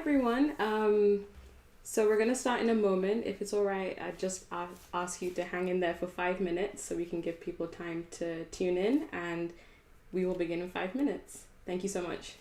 everyone. So we're gonna start in a moment. If it's all right, I just ask you to hang in there for 5 minutes so we can give people time to tune in, and we will begin in 5 minutes. Thank you so much.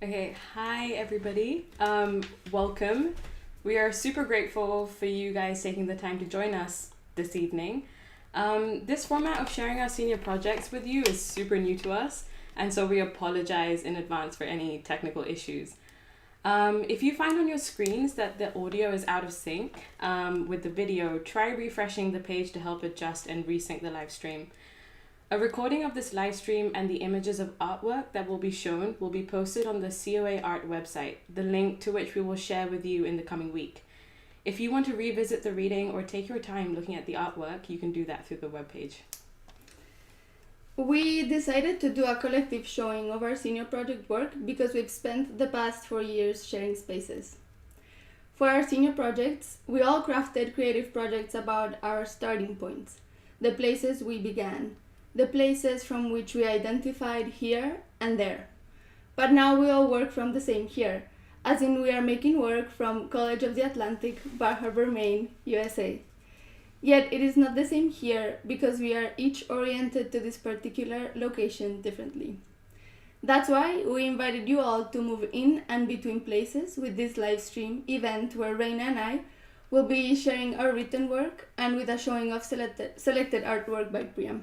Okay, hi everybody. Welcome. We are super grateful for you guys taking the time to join us this evening. This format of sharing our senior projects with you is super new to us, and so we apologize in advance for any technical issues. If you find on your screens that the audio is out of sync with the video, try refreshing the page to help adjust and resync the live stream. A recording of this live stream and the images of artwork that will be shown will be posted on the COA Art website, the link to which we will share with you in the coming week. If you want to revisit the reading or take your time looking at the artwork, you can do that through the webpage. We decided to do a collective showing of our senior project work because we've spent the past 4 years sharing spaces. For our senior projects, we all crafted creative projects about our starting points, the places we began, the places from which we identified here and there. But now we all work from the same here, as in we are making work from College of the Atlantic, Bar Harbor, Maine, USA. Yet it is not the same here because we are each oriented to this particular location differently. That's why we invited you all to move in and between places with this live stream event where Rayna and I will be sharing our written work and with a showing of selected artwork by Priyam.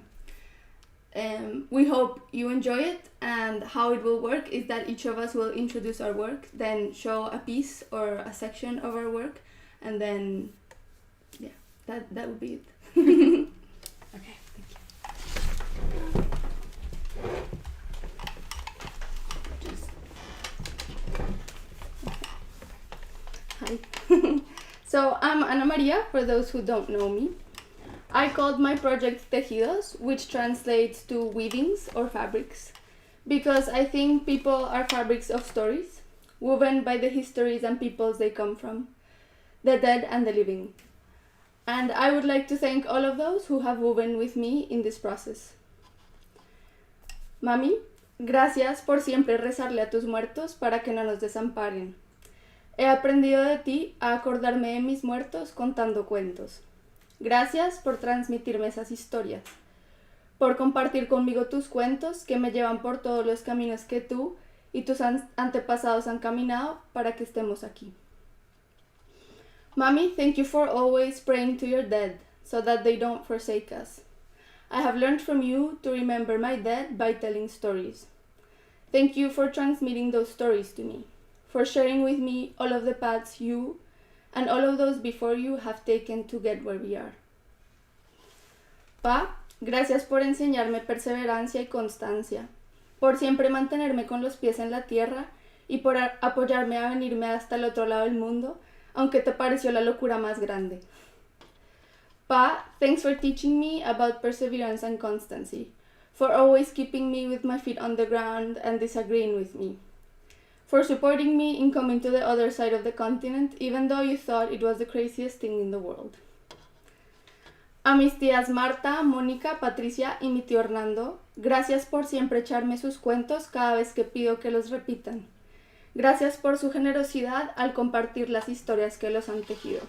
We hope you enjoy it, and how it will work is that each of us will introduce our work, then show a piece or a section of our work, and then that would be it. Okay, thank Hi. you. So I'm Ana Maria, for those who don't know me. I called my project Tejidos, which translates to weavings or fabrics, because I think people are fabrics of stories, woven by the histories and peoples they come from, the dead and the living. And I would like to thank all of those who have woven with me in this process. Mami, gracias por siempre rezarle a tus muertos para que no nos desamparen. He aprendido de ti a acordarme de mis muertos contando cuentos. Gracias por transmitirme esas historias, por compartir conmigo tus cuentos que me llevan por todos los caminos que tú y tus antepasados han caminado para que estemos aquí. Mami, thank you for always praying to your dead so that they don't forsake us. I have learned from you to remember my dead by telling stories. Thank you for transmitting those stories to me, for sharing with me all of the paths you and all of those before you have taken to get where we are. Pa, gracias por enseñarme perseverancia y constancia, por siempre mantenerme con los pies en la tierra y por apoyarme a venirme hasta el otro lado del mundo, aunque te pareció la locura más grande. Pa, thanks for teaching me about perseverance and constancy, for always keeping me with my feet on the ground and disagreeing with me, for supporting me in coming to the other side of the continent, even though you thought it was the craziest thing in the world. A mis tías Marta, Mónica, Patricia y mi tío Hernando, gracias por siempre echarme sus cuentos cada vez que pido que los repitan. Gracias por su generosidad al compartir las historias que los han tejido.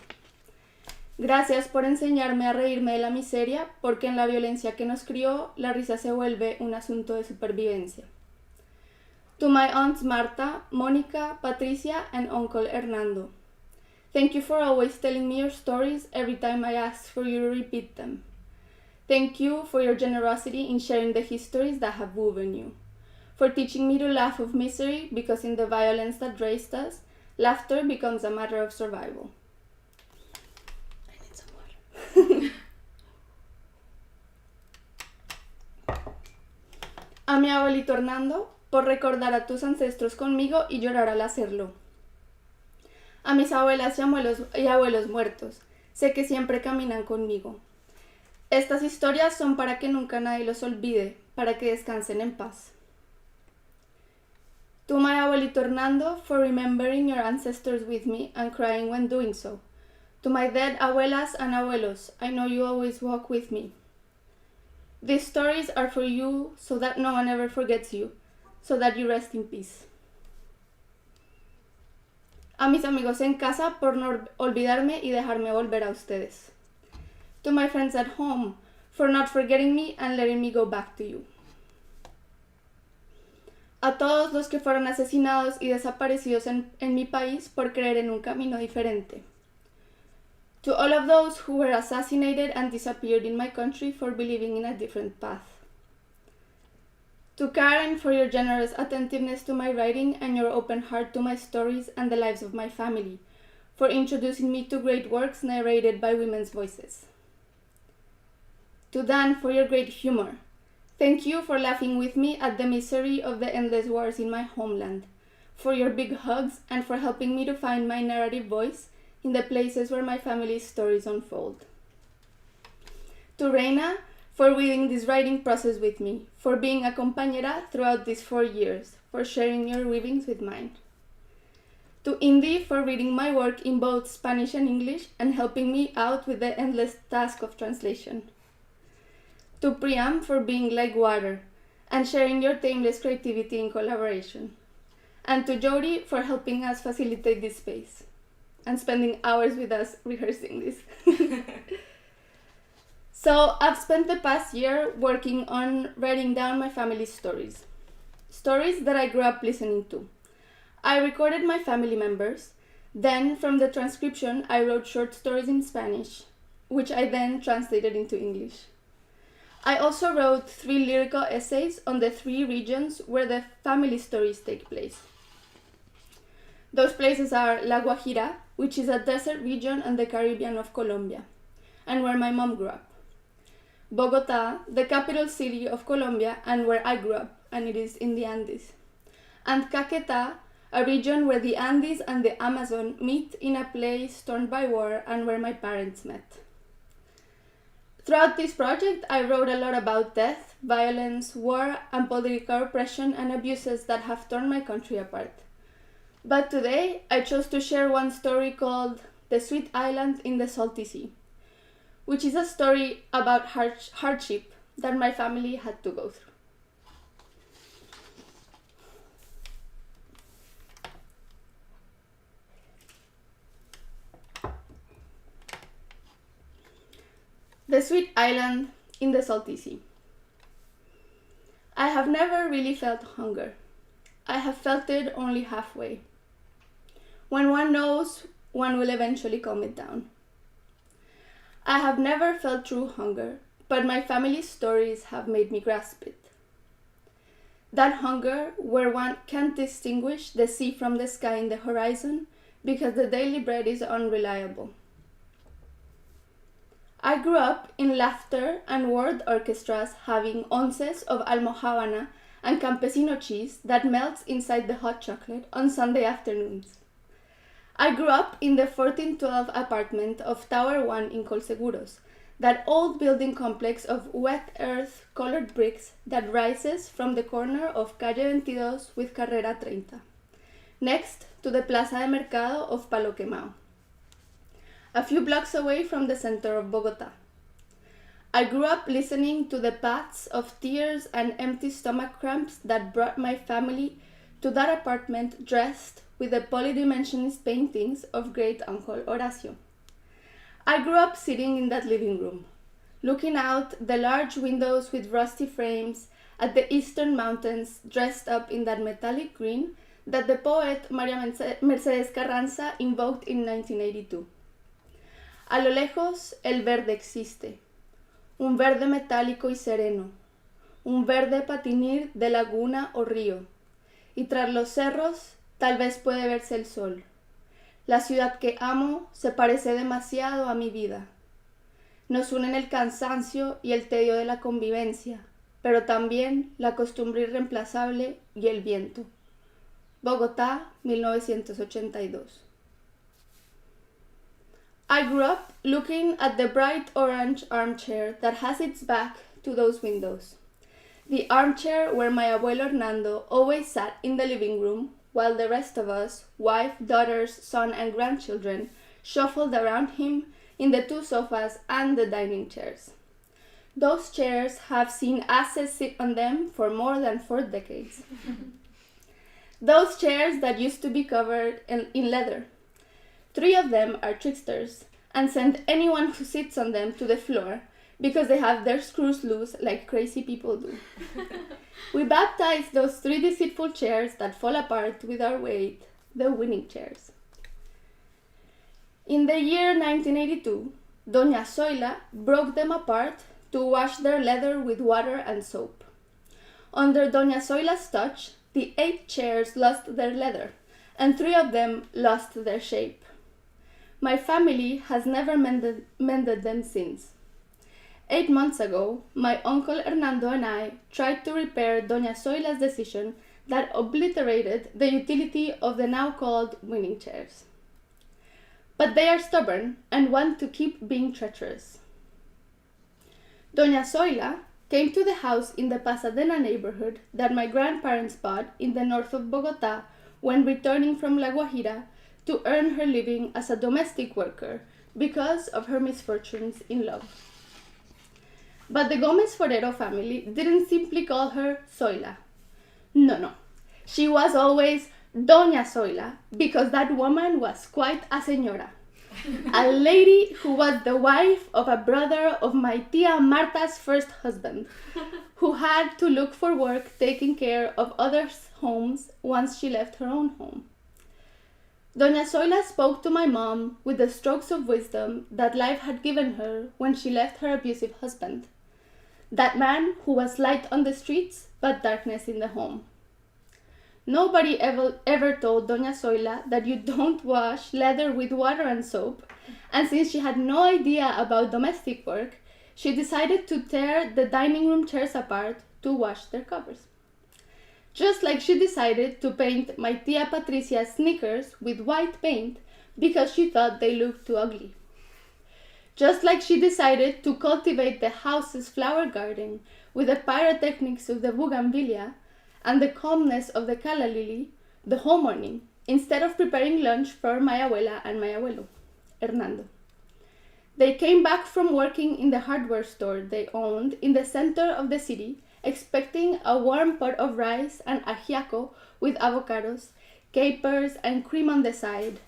Gracias por enseñarme a reírme de la miseria, porque en la violencia que nos crió, la risa se vuelve un asunto de supervivencia. To my aunts Marta, Mónica, Patricia, and Uncle Hernando, thank you for always telling me your stories every time I ask for you to repeat them. Thank you for your generosity in sharing the histories that have woven you, for teaching me to laugh of misery, because in the violence that raised us, laughter becomes a matter of survival. I need some water. A mi abuelito Hernando, por recordar a tus ancestros conmigo y llorar al hacerlo. A mis abuelas y abuelos muertos, sé que siempre caminan conmigo. Estas historias son para que nunca nadie los olvide, para que descansen en paz. To my abuelito Hernando, for remembering your ancestors with me and crying when doing so. To my dead abuelas and abuelos, I know you always walk with me. These stories are for you so that no one ever forgets you, so that you rest in peace. A mis amigos en casa, por no olvidarme y dejarme volver a ustedes. To my friends at home, for not forgetting me and letting me go back to you. A todos los que fueron asesinados y desaparecidos en mi país por creer en un camino diferente. To all of those who were assassinated and disappeared in my country for believing in a different path. To Karen, for your generous attentiveness to my writing and your open heart to my stories and the lives of my family, for introducing me to great works narrated by women's voices. To Dan, for your great humor. Thank you for laughing with me at the misery of the endless wars in my homeland, for your big hugs, and for helping me to find my narrative voice in the places where my family's stories unfold. To Rayna, for reading this writing process with me, for being a compañera throughout these 4 years, for sharing your readings with mine. To Indy, for reading my work in both Spanish and English and helping me out with the endless task of translation. To Priyam, for being like water and sharing your timeless creativity in collaboration. And to Jody, for helping us facilitate this space and spending hours with us rehearsing this. So I've spent the past year working on writing down my family's stories. Stories that I grew up listening to. I recorded my family members. Then, from the transcription, I wrote short stories in Spanish, which I then translated into English. I also wrote 3 lyrical essays on the 3 regions where the family stories take place. Those places are La Guajira, which is a desert region in the Caribbean of Colombia, and where my mom grew up. Bogota, the capital city of Colombia, and where I grew up, and it is in the Andes. And Caquetá, a region where the Andes and the Amazon meet in a place torn by war and where my parents met. Throughout this project, I wrote a lot about death, violence, war, and political oppression and abuses that have torn my country apart. But today, I chose to share one story called The Sweet Island in the Salty Sea, which is a story about hardship that my family had to go through. The Sweet Island in the Salty Sea. I have never really felt hunger. I have felt it only halfway. When one knows, one will eventually calm it down. I have never felt true hunger, but my family's stories have made me grasp it. That hunger where one can't distinguish the sea from the sky in the horizon because the daily bread is unreliable. I grew up in laughter and word orchestras having onces of almojábana and campesino cheese that melts inside the hot chocolate on Sunday afternoons. I grew up in the 1412 apartment of Tower 1 in Colseguros, that old building complex of wet earth colored bricks that rises from the corner of Calle 22 with Carrera 30, next to the Plaza de Mercado of Palo Quemao, a few blocks away from the center of Bogota. I grew up listening to the paths of tears and empty stomach cramps that brought my family to that apartment dressed with the polydimensionist paintings of great Uncle Horacio. I grew up sitting in that living room, looking out the large windows with rusty frames at the eastern mountains dressed up in that metallic green that the poet Maria Mercedes Carranza invoked in 1982. A lo lejos, el verde existe, un verde metálico y sereno, un verde patinir de laguna o río, y tras los cerros tal vez puede verse el sol. La ciudad que amo se parece demasiado a mi vida. Nos unen el cansancio y el tedio de la convivencia, pero también la costumbre irreemplazable y el viento. Bogotá, 1982. I grew up looking at the bright orange armchair that has its back to those windows. The armchair where my abuelo Hernando always sat in the living room while the rest of us, wife, daughters, son, and grandchildren, shuffled around him in the 2 sofas and the dining chairs. Those chairs have seen asses sit on them for more than 4 decades. Those chairs that used to be covered in leather. 3 of them are tricksters and send anyone who sits on them to the floor because they have their screws loose like crazy people do. We baptized those 3 deceitful chairs that fall apart with our weight, the winning chairs. In the year 1982, Doña Zoila broke them apart to wash their leather with water and soap. Under Doña Zoila's touch, the 8 chairs lost their leather, and 3 of them lost their shape. My family has never mended them since. 8 months ago, my uncle Hernando and I tried to repair Doña Zoila's decision that obliterated the utility of the now called winning chairs. But they are stubborn and want to keep being treacherous. Doña Zoila came to the house in the Pasadena neighborhood that my grandparents bought in the north of Bogota when returning from La Guajira to earn her living as a domestic worker because of her misfortunes in love. But the Gomez Forero family didn't simply call her Zoila. No. She was always Doña Zoila because that woman was quite a señora. A lady who was the wife of a brother of my tia Marta's first husband, who had to look for work taking care of others' homes once she left her own home. Doña Zoila spoke to my mom with the strokes of wisdom that life had given her when she left her abusive husband. That man who was light on the streets but darkness in the home. Nobody ever told Doña Zoila that you don't wash leather with water and soap, and since she had no idea about domestic work, she decided to tear the dining room chairs apart to wash their covers. Just like she decided to paint my tia Patricia's sneakers with white paint because she thought they looked too ugly. Just like she decided to cultivate the house's flower garden with the pyrotechnics of the bougainvillea and the calmness of the calla lily the whole morning, instead of preparing lunch for my abuela and my abuelo, Hernando. They came back from working in the hardware store they owned in the center of the city, expecting a warm pot of rice and ajiaco with avocados, capers, and cream on the side,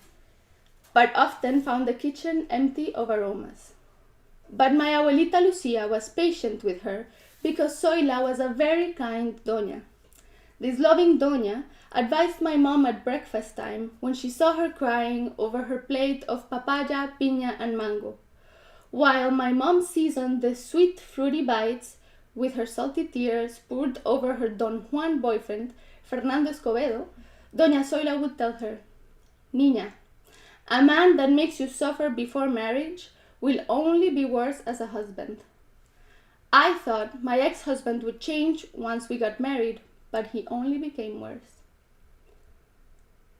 but often found the kitchen empty of aromas. But my abuelita Lucia was patient with her because Zoila was a very kind doña. This loving doña advised my mom at breakfast time when she saw her crying over her plate of papaya, piña, and mango. While my mom seasoned the sweet, fruity bites with her salty tears poured over her Don Juan boyfriend, Fernando Escobedo, Doña Zoila would tell her, Niña, a man that makes you suffer before marriage will only be worse as a husband. I thought my ex-husband would change once we got married, but he only became worse.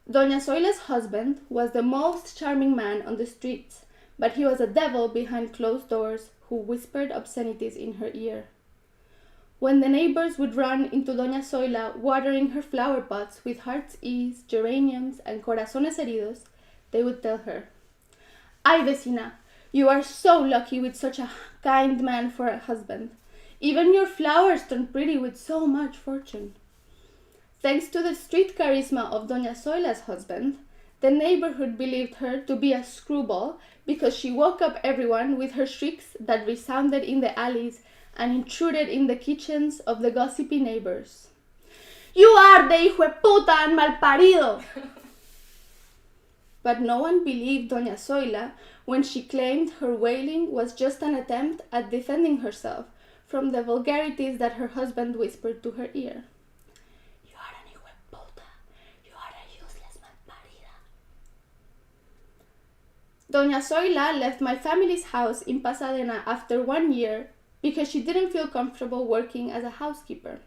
Doña Zoila's husband was the most charming man on the streets, but he was a devil behind closed doors who whispered obscenities in her ear. When the neighbors would run into Doña Zoila watering her flower pots with heart's ease, geraniums, and corazones heridos, they would tell her, Ay, vecina, you are so lucky with such a kind man for a husband. Even your flowers turn pretty with so much fortune. Thanks to the street charisma of Doña Zoila's husband, the neighborhood believed her to be a screwball because she woke up everyone with her shrieks that resounded in the alleys and intruded in the kitchens of the gossipy neighbors. You are the hijo de puta and malparido! But no one believed Doña Zoila when she claimed her wailing was just an attempt at defending herself from the vulgarities that her husband whispered to her ear. You are an hijo de puta. You are a useless malparida. Doña Zoila left my family's house in Pasadena after 1 year because she didn't feel comfortable working as a housekeeper.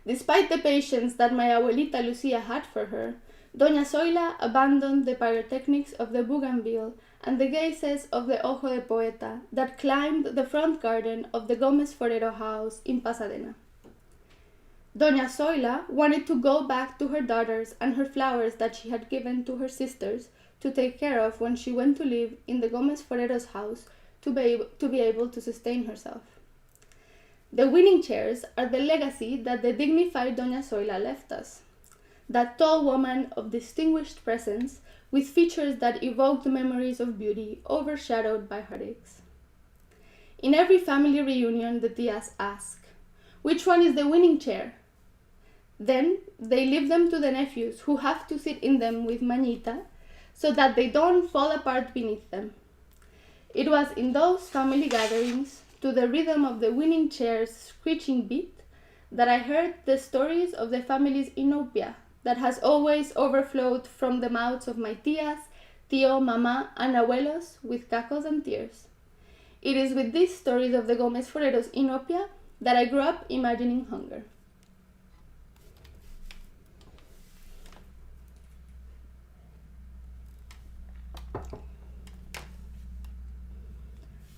Despite the patience that my abuelita Lucia had for her, Doña Zoila abandoned the pyrotechnics of the bougainville and the gazes of the ojo de poeta that climbed the front garden of the Gomez Forero house in Pasadena. Doña Zoila wanted to go back to her daughters and her flowers that she had given to her sisters to take care of when she went to live in the Gomez Forero's house to be able to sustain herself. The winning chairs are the legacy that the dignified Doña Zoila left us. That tall woman of distinguished presence with features that evoked memories of beauty overshadowed by heartaches. In every family reunion, the tias ask, which one is the winning chair? Then they leave them to the nephews who have to sit in them with Mañita so that they don't fall apart beneath them. It was in those family gatherings, to the rhythm of the winning chair's screeching beat, that I heard the stories of the family's inopia that has always overflowed from the mouths of my tias, tío, mamá, and abuelos with cackles and tears. It is with these stories of the Gomez Foreros in Opia that I grew up imagining hunger.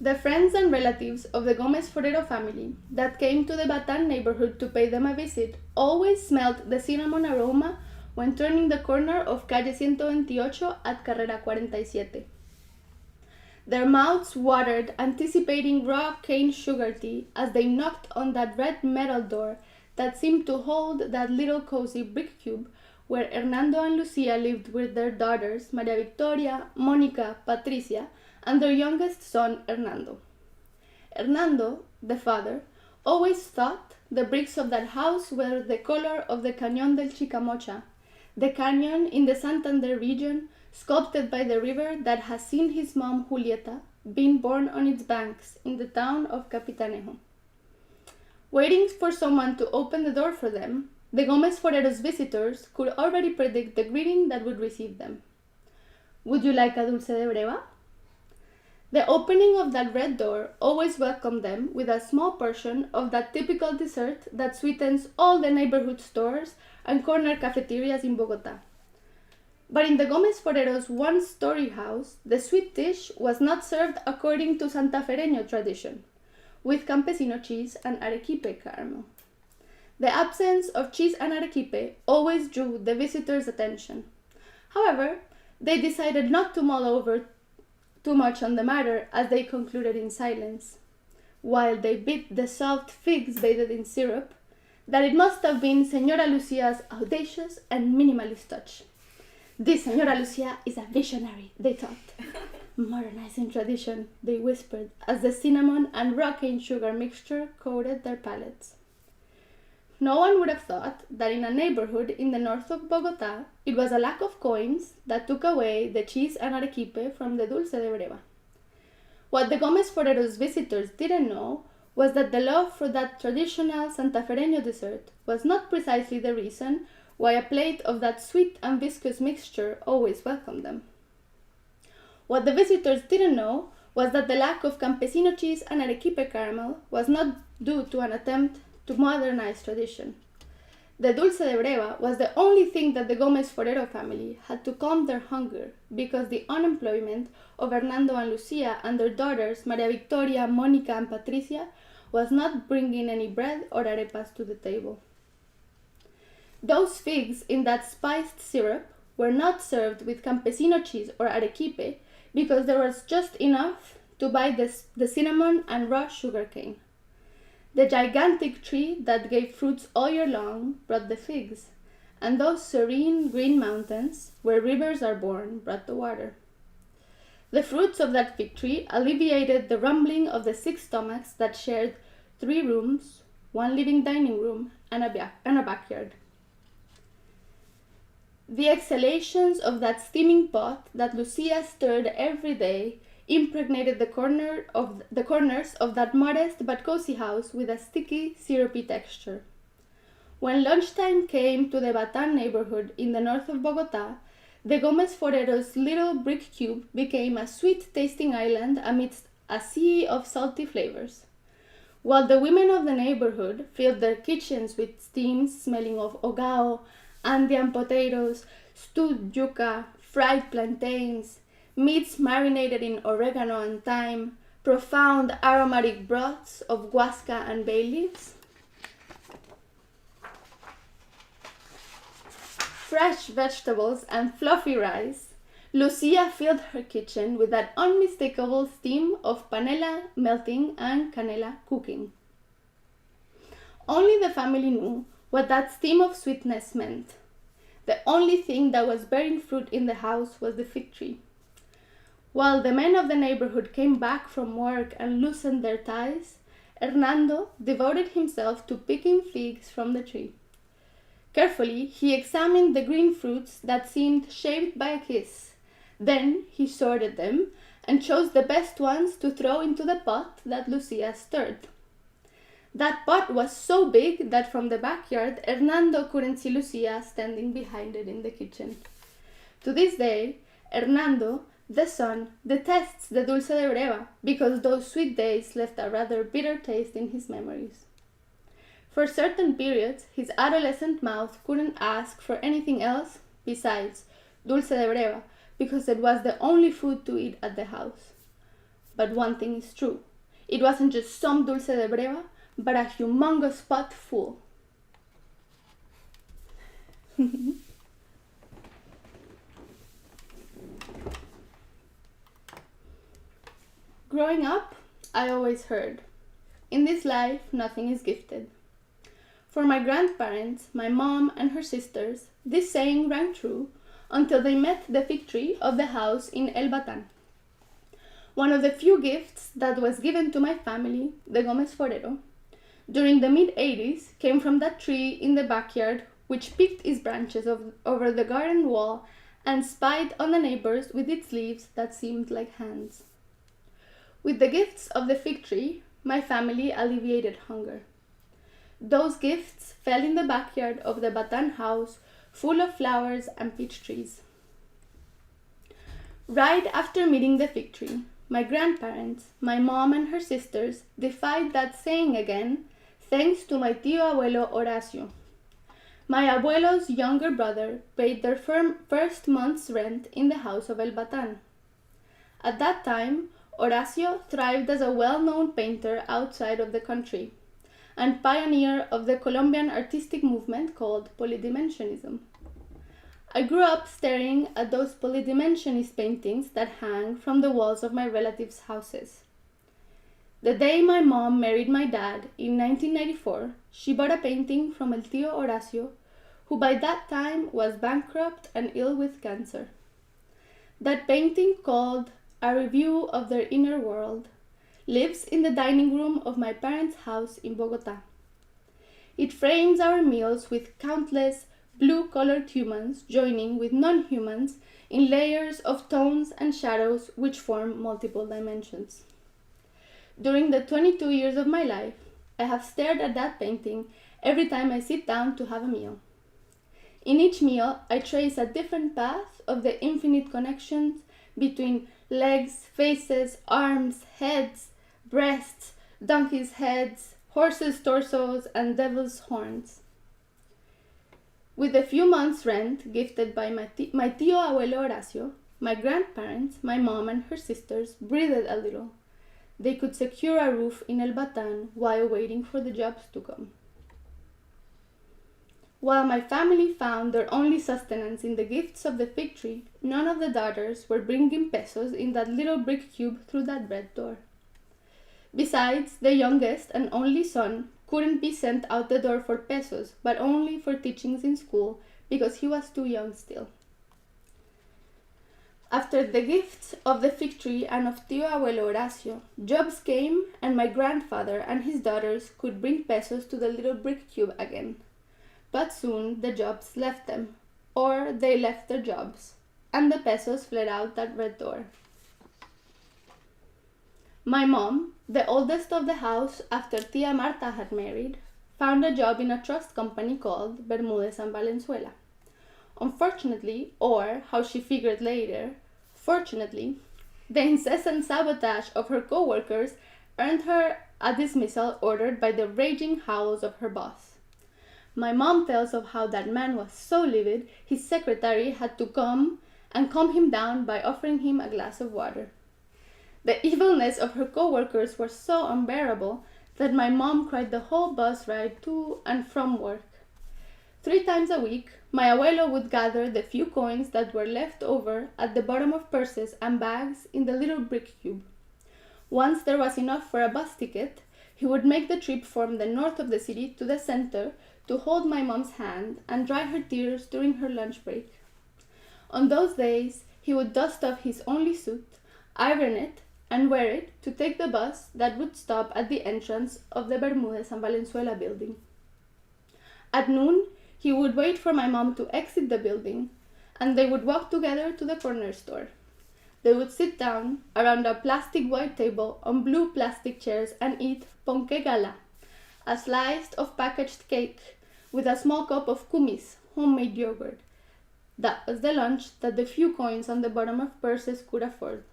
The friends and relatives of the Gomez Forero family that came to the Batan neighborhood to pay them a visit always smelled the cinnamon aroma when turning the corner of Calle 128 at Carrera 47. Their mouths watered, anticipating raw cane sugar tea as they knocked on that red metal door that seemed to hold that little cozy brick cube where Hernando and Lucia lived with their daughters, Maria Victoria, Monica, Patricia, and their youngest son, Hernando. Hernando, the father, always thought the bricks of that house were the color of the Cañón del Chicamocha, the canyon in the Santander region sculpted by the river that has seen his mom, Julieta, being born on its banks in the town of Capitanejo. Waiting for someone to open the door for them, the Gomez Foreros visitors could already predict the greeting that would receive them. Would you like a dulce de breva? The opening of that red door always welcomed them with a small portion of that typical dessert that sweetens all the neighborhood stores and corner cafeterias in Bogota. But in the Gomez Foreros' one-story house, the sweet dish was not served according to Santafereño tradition, with campesino cheese and arequipe caramel. The absence of cheese and arequipe always drew the visitors' attention. However, they decided not to mull over too much on the matter as they concluded in silence, while they bit the soft figs bathed in syrup, that it must have been Señora Lucia's audacious and minimalist touch. This Señora Lucia is a visionary, they thought. Modernizing tradition, they whispered, as the cinnamon and raw cane sugar mixture coated their palates. No one would have thought that in a neighborhood in the north of Bogota, it was a lack of coins that took away the cheese and arequipe from the dulce de breva. What the Gomez Foreros visitors didn't know was that the love for that traditional Santafereño dessert was not precisely the reason why a plate of that sweet and viscous mixture always welcomed them. What the visitors didn't know was that the lack of campesino cheese and arequipe caramel was not due to an attempt to modernize tradition. The dulce de breva was the only thing that the Gomez Forero family had to calm their hunger because the unemployment of Hernando and Lucia and their daughters Maria Victoria, Monica, and Patricia was not bringing any bread or arepas to the table. Those figs in that spiced syrup were not served with campesino cheese or arequipe because there was just enough to buy the cinnamon and raw sugar cane. The gigantic tree that gave fruits all year long brought the figs, and those serene green mountains, where rivers are born, brought the water. The fruits of that fig tree alleviated the rumbling of the 6 stomachs that shared 3 rooms, 1 living dining room, and a backyard. The exhalations of that steaming pot that Lucia stirred every day impregnated the corners of that modest but cozy house with a sticky, syrupy texture. When lunchtime came to the Batan neighborhood in the north of Bogota, the Gomez Foreros' little brick cube became a sweet-tasting island amidst a sea of salty flavors. While the women of the neighborhood filled their kitchens with steams smelling of hogao, Andean potatoes, stewed yuca, fried plantains, meats marinated in oregano and thyme, profound aromatic broths of guasca and bay leaves, fresh vegetables and fluffy rice, Lucia filled her kitchen with that unmistakable steam of panela melting and canela cooking. Only the family knew what that steam of sweetness meant. The only thing that was bearing fruit in the house was the fig tree. While the men of the neighborhood came back from work and loosened their ties, Hernando devoted himself to picking figs from the tree. Carefully, he examined the green fruits that seemed shaped by a kiss. Then he sorted them and chose the best ones to throw into the pot that Lucia stirred. That pot was so big that from the backyard, Hernando couldn't see Lucia standing behind it in the kitchen. To this day, Hernando The sun detests the dulce de breva because those sweet days left a rather bitter taste in his memories. For certain periods, his adolescent mouth couldn't ask for anything else besides dulce de breva because it was the only food to eat at the house. But one thing is true. It wasn't just some dulce de breva, but a humongous pot full. Growing up, I always heard, in this life, nothing is gifted. For my grandparents, my mom and her sisters, this saying rang true until they met the fig tree of the house in El Batan. One of the few gifts that was given to my family, the Gomez Forero, during the mid-80s came from that tree in the backyard which picked its branches over the garden wall and spied on the neighbors with its leaves that seemed like hands. With the gifts of the fig tree, my family alleviated hunger. Those gifts fell in the backyard of the Batan house, full of flowers and peach trees. Right after meeting the fig tree, my grandparents, my mom and her sisters defied that saying again, thanks to my tío abuelo Horacio. My abuelo's younger brother paid their first month's rent in the house of El Batan. At that time, Horacio thrived as a well-known painter outside of the country and pioneer of the Colombian artistic movement called polydimensionism. I grew up staring at those polydimensionist paintings that hang from the walls of my relatives' houses. The day my mom married my dad in 1994, she bought a painting from El Tío Horacio, who by that time was bankrupt and ill with cancer. That painting, called A Review of Their Inner World, lives in the dining room of my parents' house in Bogota. It frames our meals with countless blue-colored humans joining with non-humans in layers of tones and shadows which form multiple dimensions. During the 22 years of my life, I have stared at that painting every time I sit down to have a meal. In each meal, I trace a different path of the infinite connections between legs, faces, arms, heads, breasts, donkeys' heads, horses' torsos, and devil's horns. With a few months' rent gifted by my tío abuelo Horacio, my grandparents, my mom and her sisters breathed a little. They could secure a roof in El Batan while waiting for the jobs to come. While my family found their only sustenance in the gifts of the fig tree, none of the daughters were bringing pesos in that little brick cube through that red door. Besides, the youngest and only son couldn't be sent out the door for pesos, but only for teachings in school because he was too young still. After the gifts of the fig tree and of tío abuelo Horacio, jobs came and my grandfather and his daughters could bring pesos to the little brick cube again. But soon the jobs left them, or they left their jobs, and the pesos fled out that red door. My mom, the oldest of the house after Tia Marta had married, found a job in a trust company called Bermúdez and Valenzuela. Unfortunately, or how she figured later, fortunately, the incessant sabotage of her co-workers earned her a dismissal ordered by the raging howls of her boss. My mom tells of how that man was so livid, his secretary had to come and calm him down by offering him a glass of water. The evilness of her co-workers was so unbearable that my mom cried the whole bus ride to and from work. 3 times a week, my abuelo would gather the few coins that were left over at the bottom of purses and bags in the little brick cube. Once there was enough for a bus ticket, he would make the trip from the north of the city to the center to hold my mom's hand and dry her tears during her lunch break. On those days, he would dust off his only suit, iron it, and wear it to take the bus that would stop at the entrance of the Bermúdez and Valenzuela building. At noon, he would wait for my mom to exit the building, and they would walk together to the corner store. They would sit down around a plastic white table on blue plastic chairs and eat ponqué gala, a slice of packaged cake with a small cup of kumis, homemade yogurt, That was the lunch that the few coins on the bottom of purses could afford.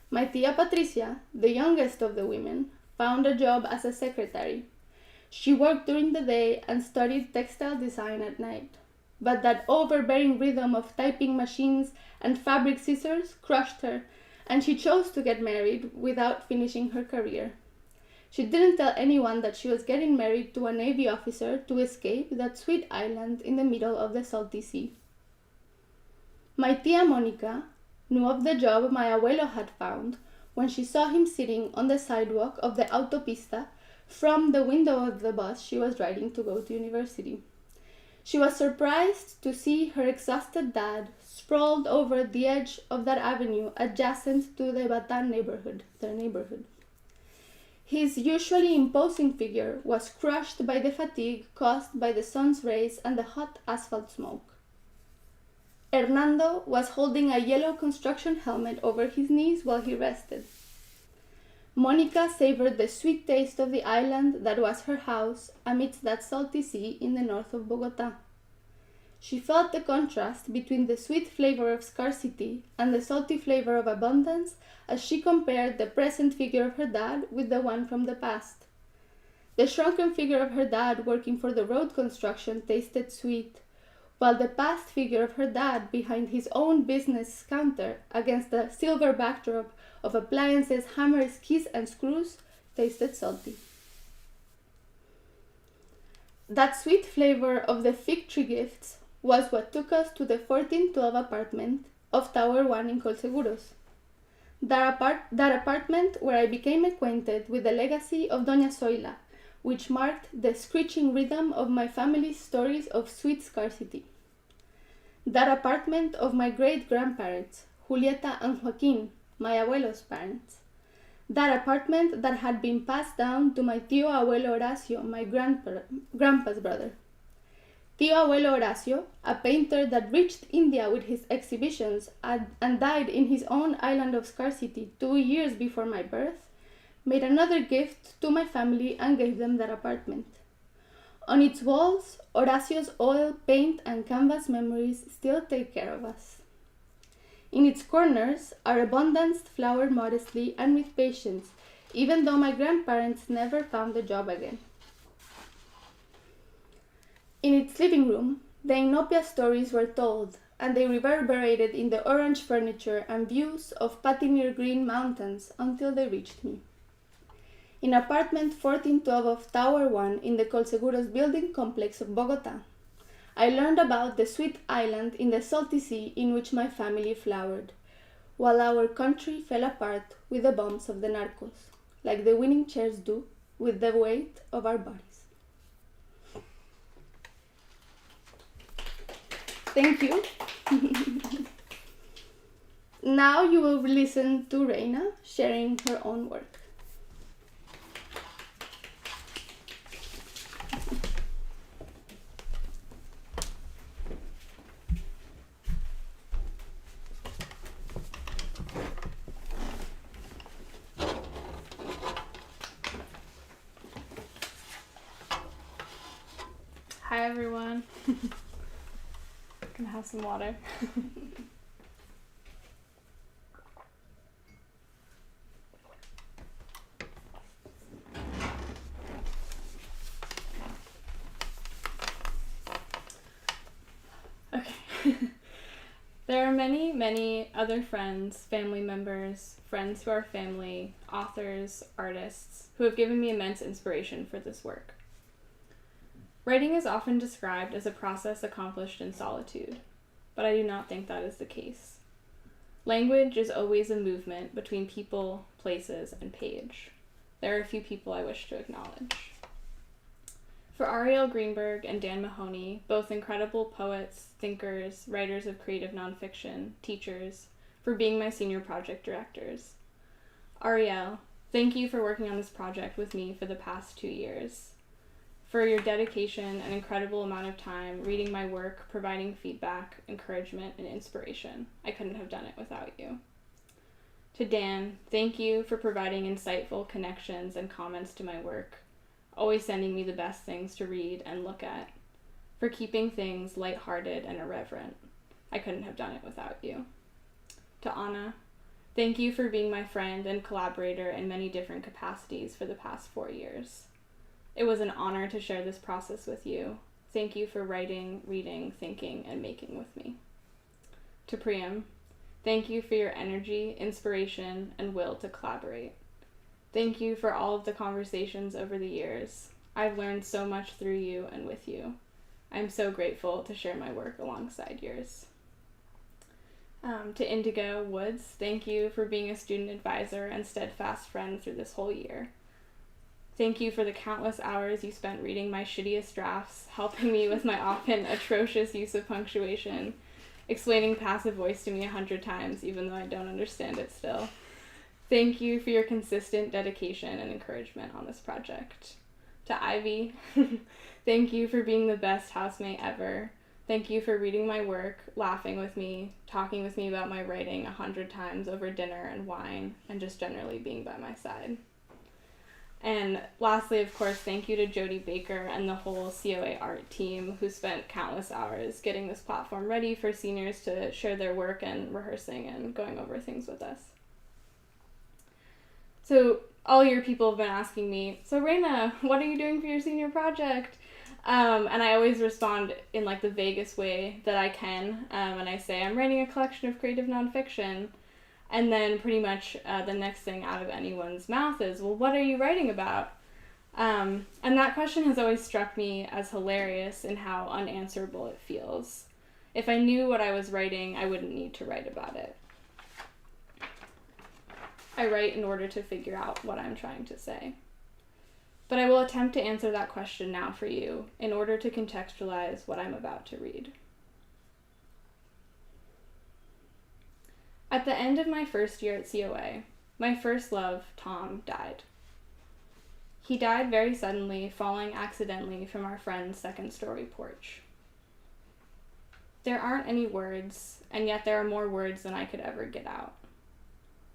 My tia Patricia, the youngest of the women, found a job as a secretary. She worked during the day and studied textile design at night. But that overbearing rhythm of typing machines and fabric scissors crushed her, and she chose to get married without finishing her career. She didn't tell anyone that she was getting married to a Navy officer to escape that sweet island in the middle of the salty sea. My tia Monica knew of the job my abuelo had found when she saw him sitting on the sidewalk of the autopista from the window of the bus she was riding to go to university. She was surprised to see her exhausted dad sprawled over the edge of that avenue adjacent to the Batan neighborhood, their neighborhood. His usually imposing figure was crushed by the fatigue caused by the sun's rays and the hot asphalt smoke. Hernando was holding a yellow construction helmet over his knees while he rested. Monica savored the sweet taste of the island that was her house amidst that salty sea in the north of Bogota. She felt the contrast between the sweet flavor of scarcity and the salty flavor of abundance as she compared the present figure of her dad with the one from the past. The shrunken figure of her dad working for the road construction tasted sweet, while the past figure of her dad behind his own business counter against the silver backdrop of appliances, hammers, keys, and screws tasted salty. That sweet flavor of the fig tree gifts was what took us to the 1412 apartment of Tower 1 in Colseguros. That apartment where I became acquainted with the legacy of Doña Zoila, which marked the screeching rhythm of my family's stories of sweet scarcity. That apartment of my great-grandparents, Julieta and Joaquin, my abuelo's parents. That apartment that had been passed down to my tío abuelo Horacio, my grandpa's brother. Tío abuelo Horacio, a painter that reached India with his exhibitions and died in his own island of scarcity 2 years before my birth, made another gift to my family and gave them that apartment. On its walls, Horacio's oil, paint, and canvas memories still take care of us. In its corners, our abundance flowered modestly and with patience, even though my grandparents never found a job again. In its living room, the Inopia stories were told, and they reverberated in the orange furniture and views of Patineer Green mountains until they reached me. In apartment 1412 of Tower 1 in the Colseguros building complex of Bogota, I learned about the sweet island in the salty sea in which my family flowered, while our country fell apart with the bombs of the narcos, like the winning chairs do with the weight of our bodies. Thank you. Now you will listen to Rayna sharing her own work. Hi everyone. Gonna have some water. Okay. There are many other friends, family members, friends who are family, authors, artists, who have given me immense inspiration for this work. Writing is often described as a process accomplished in solitude, but I do not think that is the case. Language is always a movement between people, places, and page. There are a few people I wish to acknowledge. For Ariel Greenberg and Dan Mahoney, both incredible poets, thinkers, writers of creative nonfiction, teachers, for being my senior project directors. Ariel, thank you for working on this project with me for the past 2 years. For your dedication and incredible amount of time reading my work, providing feedback, encouragement, and inspiration. I couldn't have done it without you. To Dan, thank you for providing insightful connections and comments to my work, always sending me the best things to read and look at. for keeping things lighthearted and irreverent. I couldn't have done it without you. To Anna, thank you for being my friend and collaborator in many different capacities for the past 4 years. It was an honor to share this process with you. Thank you for writing, reading, thinking, and making with me. To Priyam, thank you for your energy, inspiration, and will to collaborate. Thank you for all of the conversations over the years. I've learned so much through you and with you. I'm so grateful to share my work alongside yours. To Indigo Woods, thank you for being a student advisor and steadfast friend through this whole year. Thank you for the countless hours you spent reading my shittiest drafts, helping me with my often atrocious use of punctuation, explaining passive voice to me 100 times, even though I don't understand it still. Thank you for your consistent dedication and encouragement on this project. To Ivy, thank you for being the best housemate ever. Thank you for reading my work, laughing with me, talking with me about my writing 100 times over dinner and wine, and just generally being by my side. And lastly, of course, thank you to Jody Baker and the whole COA art team who spent countless hours getting this platform ready for seniors to share their work and rehearsing and going over things with us. So all your people have been asking me, so Rayna, what are you doing for your senior project? And I always respond in like the vaguest way that I can. And I say, I'm writing a collection of creative nonfiction. And then pretty much the next thing out of anyone's mouth is, well, what are you writing about? And that question has always struck me as hilarious in how unanswerable it feels. If I knew what I was writing, I wouldn't need to write about it. I write in order to figure out what I'm trying to say. But I will attempt to answer that question now for you in order to contextualize what I'm about to read. At the end of my first year at COA, my first love, Tom, died. He died very suddenly, falling accidentally from our friend's second-story porch. There aren't any words, and yet there are more words than I could ever get out.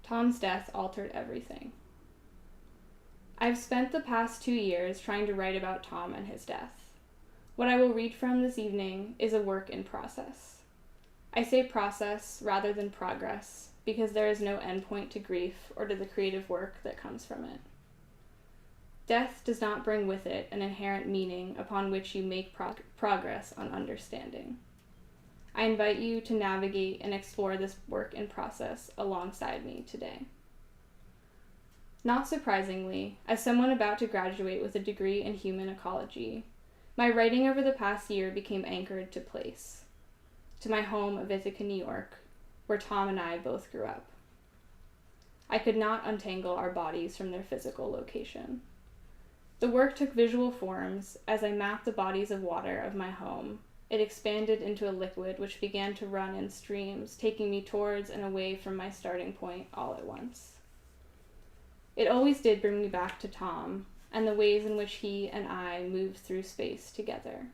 Tom's death altered everything. I've spent the past 2 years trying to write about Tom and his death. What I will read from this evening is a work in process. I say process rather than progress because there is no endpoint to grief or to the creative work that comes from it. Death does not bring with it an inherent meaning upon which you make progress on understanding. I invite you to navigate and explore this work in process alongside me today. Not surprisingly, as someone about to graduate with a degree in human ecology, my writing over the past year became anchored to place, to my home of Ithaca, New York, where Tom and I both grew up. I could not untangle our bodies from their physical location. The work took visual forms as I mapped the bodies of water of my home. It expanded into a liquid which began to run in streams, taking me towards and away from my starting point all at once. It always did bring me back to Tom and the ways in which he and I moved through space together.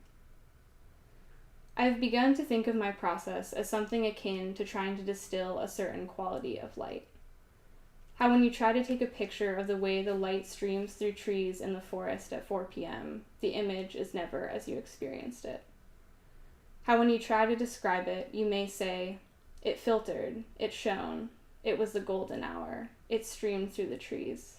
I've begun to think of my process as something akin to trying to distill a certain quality of light. How when you try to take a picture of the way the light streams through trees in the forest at 4 p.m., the image is never as you experienced it. How when you try to describe it, you may say, it filtered, it shone, it was the golden hour, it streamed through the trees.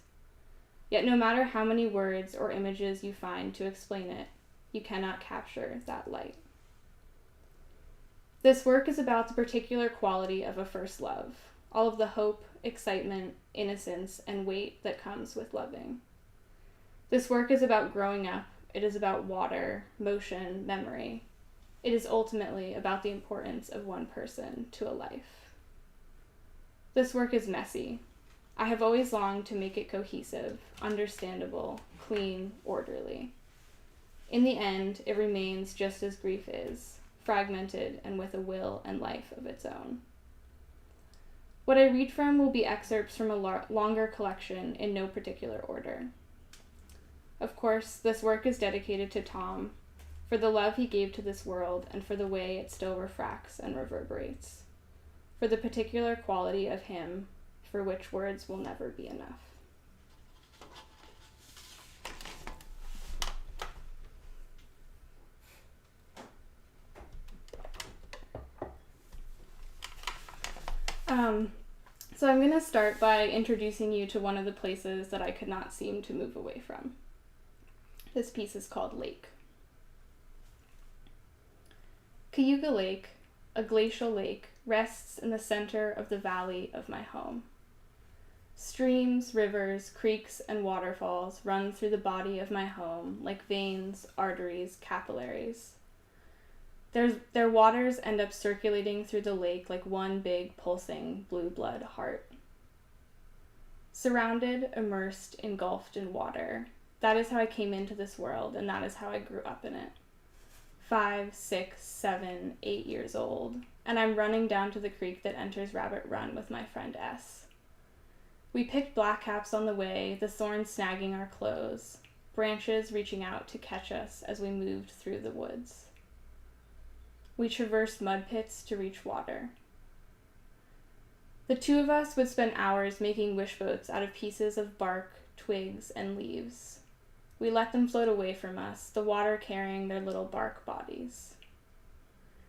Yet no matter how many words or images you find to explain it, you cannot capture that light. This work is about the particular quality of a first love, all of the hope, excitement, innocence, and weight that comes with loving. This work is about growing up. It is about water, motion, memory. It is ultimately about the importance of one person to a life. This work is messy. I have always longed to make it cohesive, understandable, clean, orderly. In the end, it remains just as grief is, fragmented and with a will and life of its own. What I read from will be excerpts from a longer collection in no particular order. Of course, this work is dedicated to Tom, for the love he gave to this world and for the way it still refracts and reverberates, for the particular quality of him for which words will never be enough. So I'm going to start by introducing you to one of the places that I could not seem to move away from. This piece is called Lake. Cayuga Lake, a glacial lake, rests in the center of the valley of my home. Streams, rivers, creeks, and waterfalls run through the body of my home like veins, arteries, capillaries. Their waters end up circulating through the lake like one big pulsing blue blood heart. Surrounded, immersed, engulfed in water. That is how I came into this world, and that is how I grew up in it. 5, 6, 7, 8 years old, and I'm running down to the creek that enters Rabbit Run with my friend S. We picked blackcaps on the way, the thorns snagging our clothes, branches reaching out to catch us as we moved through the woods. We traversed mud pits to reach water. The two of us would spend hours making wishboats out of pieces of bark, twigs, and leaves. We let them float away from us, the water carrying their little bark bodies.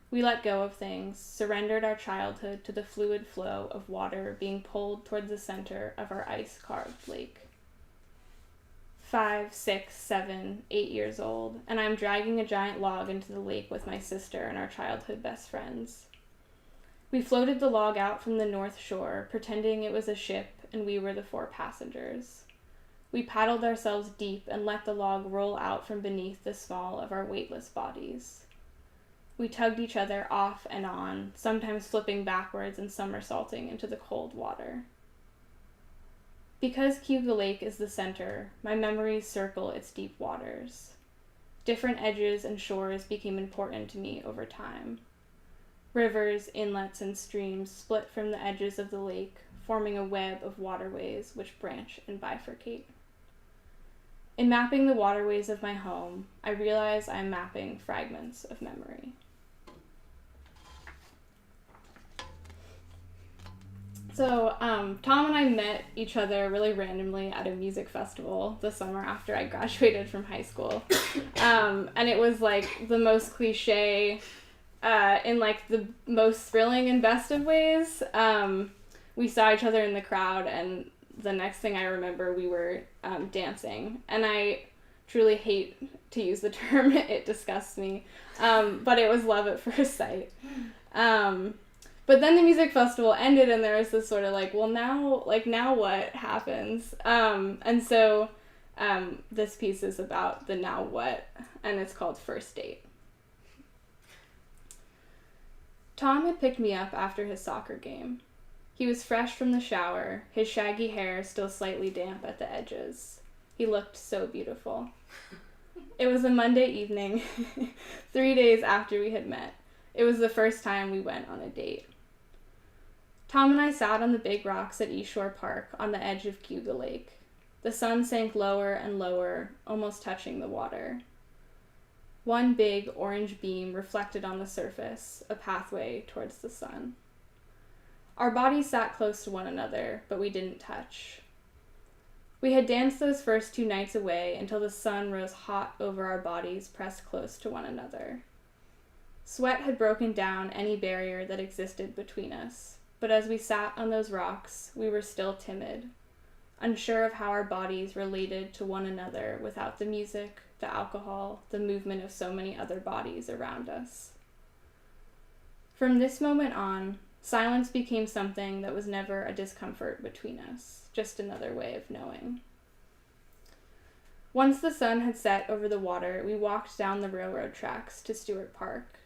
We let go of things, surrendered our childhood to the fluid flow of water being pulled towards the center of our ice-carved lake. 5, 6, 7, 8 years old, and I'm dragging a giant log into the lake with my sister and our childhood best friends. We floated the log out from the north shore, pretending it was a ship and we were the 4 passengers. We paddled ourselves deep and let the log roll out from beneath the small of our weightless bodies. We tugged each other off and on, sometimes flipping backwards and somersaulting into the cold water. Because Cayuga Lake is the center, my memories circle its deep waters. Different edges and shores became important to me over time. Rivers, inlets, and streams split from the edges of the lake, forming a web of waterways which branch and bifurcate. In mapping the waterways of my home, I realize I am mapping fragments of memory. So, Tom and I met each other really randomly at a music festival the summer after I graduated from high school. And it was like the most cliche, in like the most thrilling and best of ways. We saw each other in the crowd, and the next thing I remember, we were dancing. And I truly hate to use the term, it disgusts me, but it was love at first sight. But then the music festival ended, and there was this sort of like, well, now what happens? And so this piece is about the now what, and it's called First Date. Tom had picked me up after his soccer game. He was fresh from the shower, his shaggy hair still slightly damp at the edges. He looked so beautiful. It was a Monday evening, 3 days after we had met. It was the first time we went on a date. Tom and I sat on the big rocks at East Shore Park on the edge of Cayuga Lake. The sun sank lower and lower, almost touching the water. One big orange beam reflected on the surface, a pathway towards the sun. Our bodies sat close to one another, but we didn't touch. We had danced those first 2 nights away until the sun rose hot over our bodies pressed close to one another. Sweat had broken down any barrier that existed between us, but as we sat on those rocks, we were still timid, unsure of how our bodies related to one another without the music, the alcohol, the movement of so many other bodies around us. From this moment on, silence became something that was never a discomfort between us, just another way of knowing. Once the sun had set over the water, we walked down the railroad tracks to Stewart Park.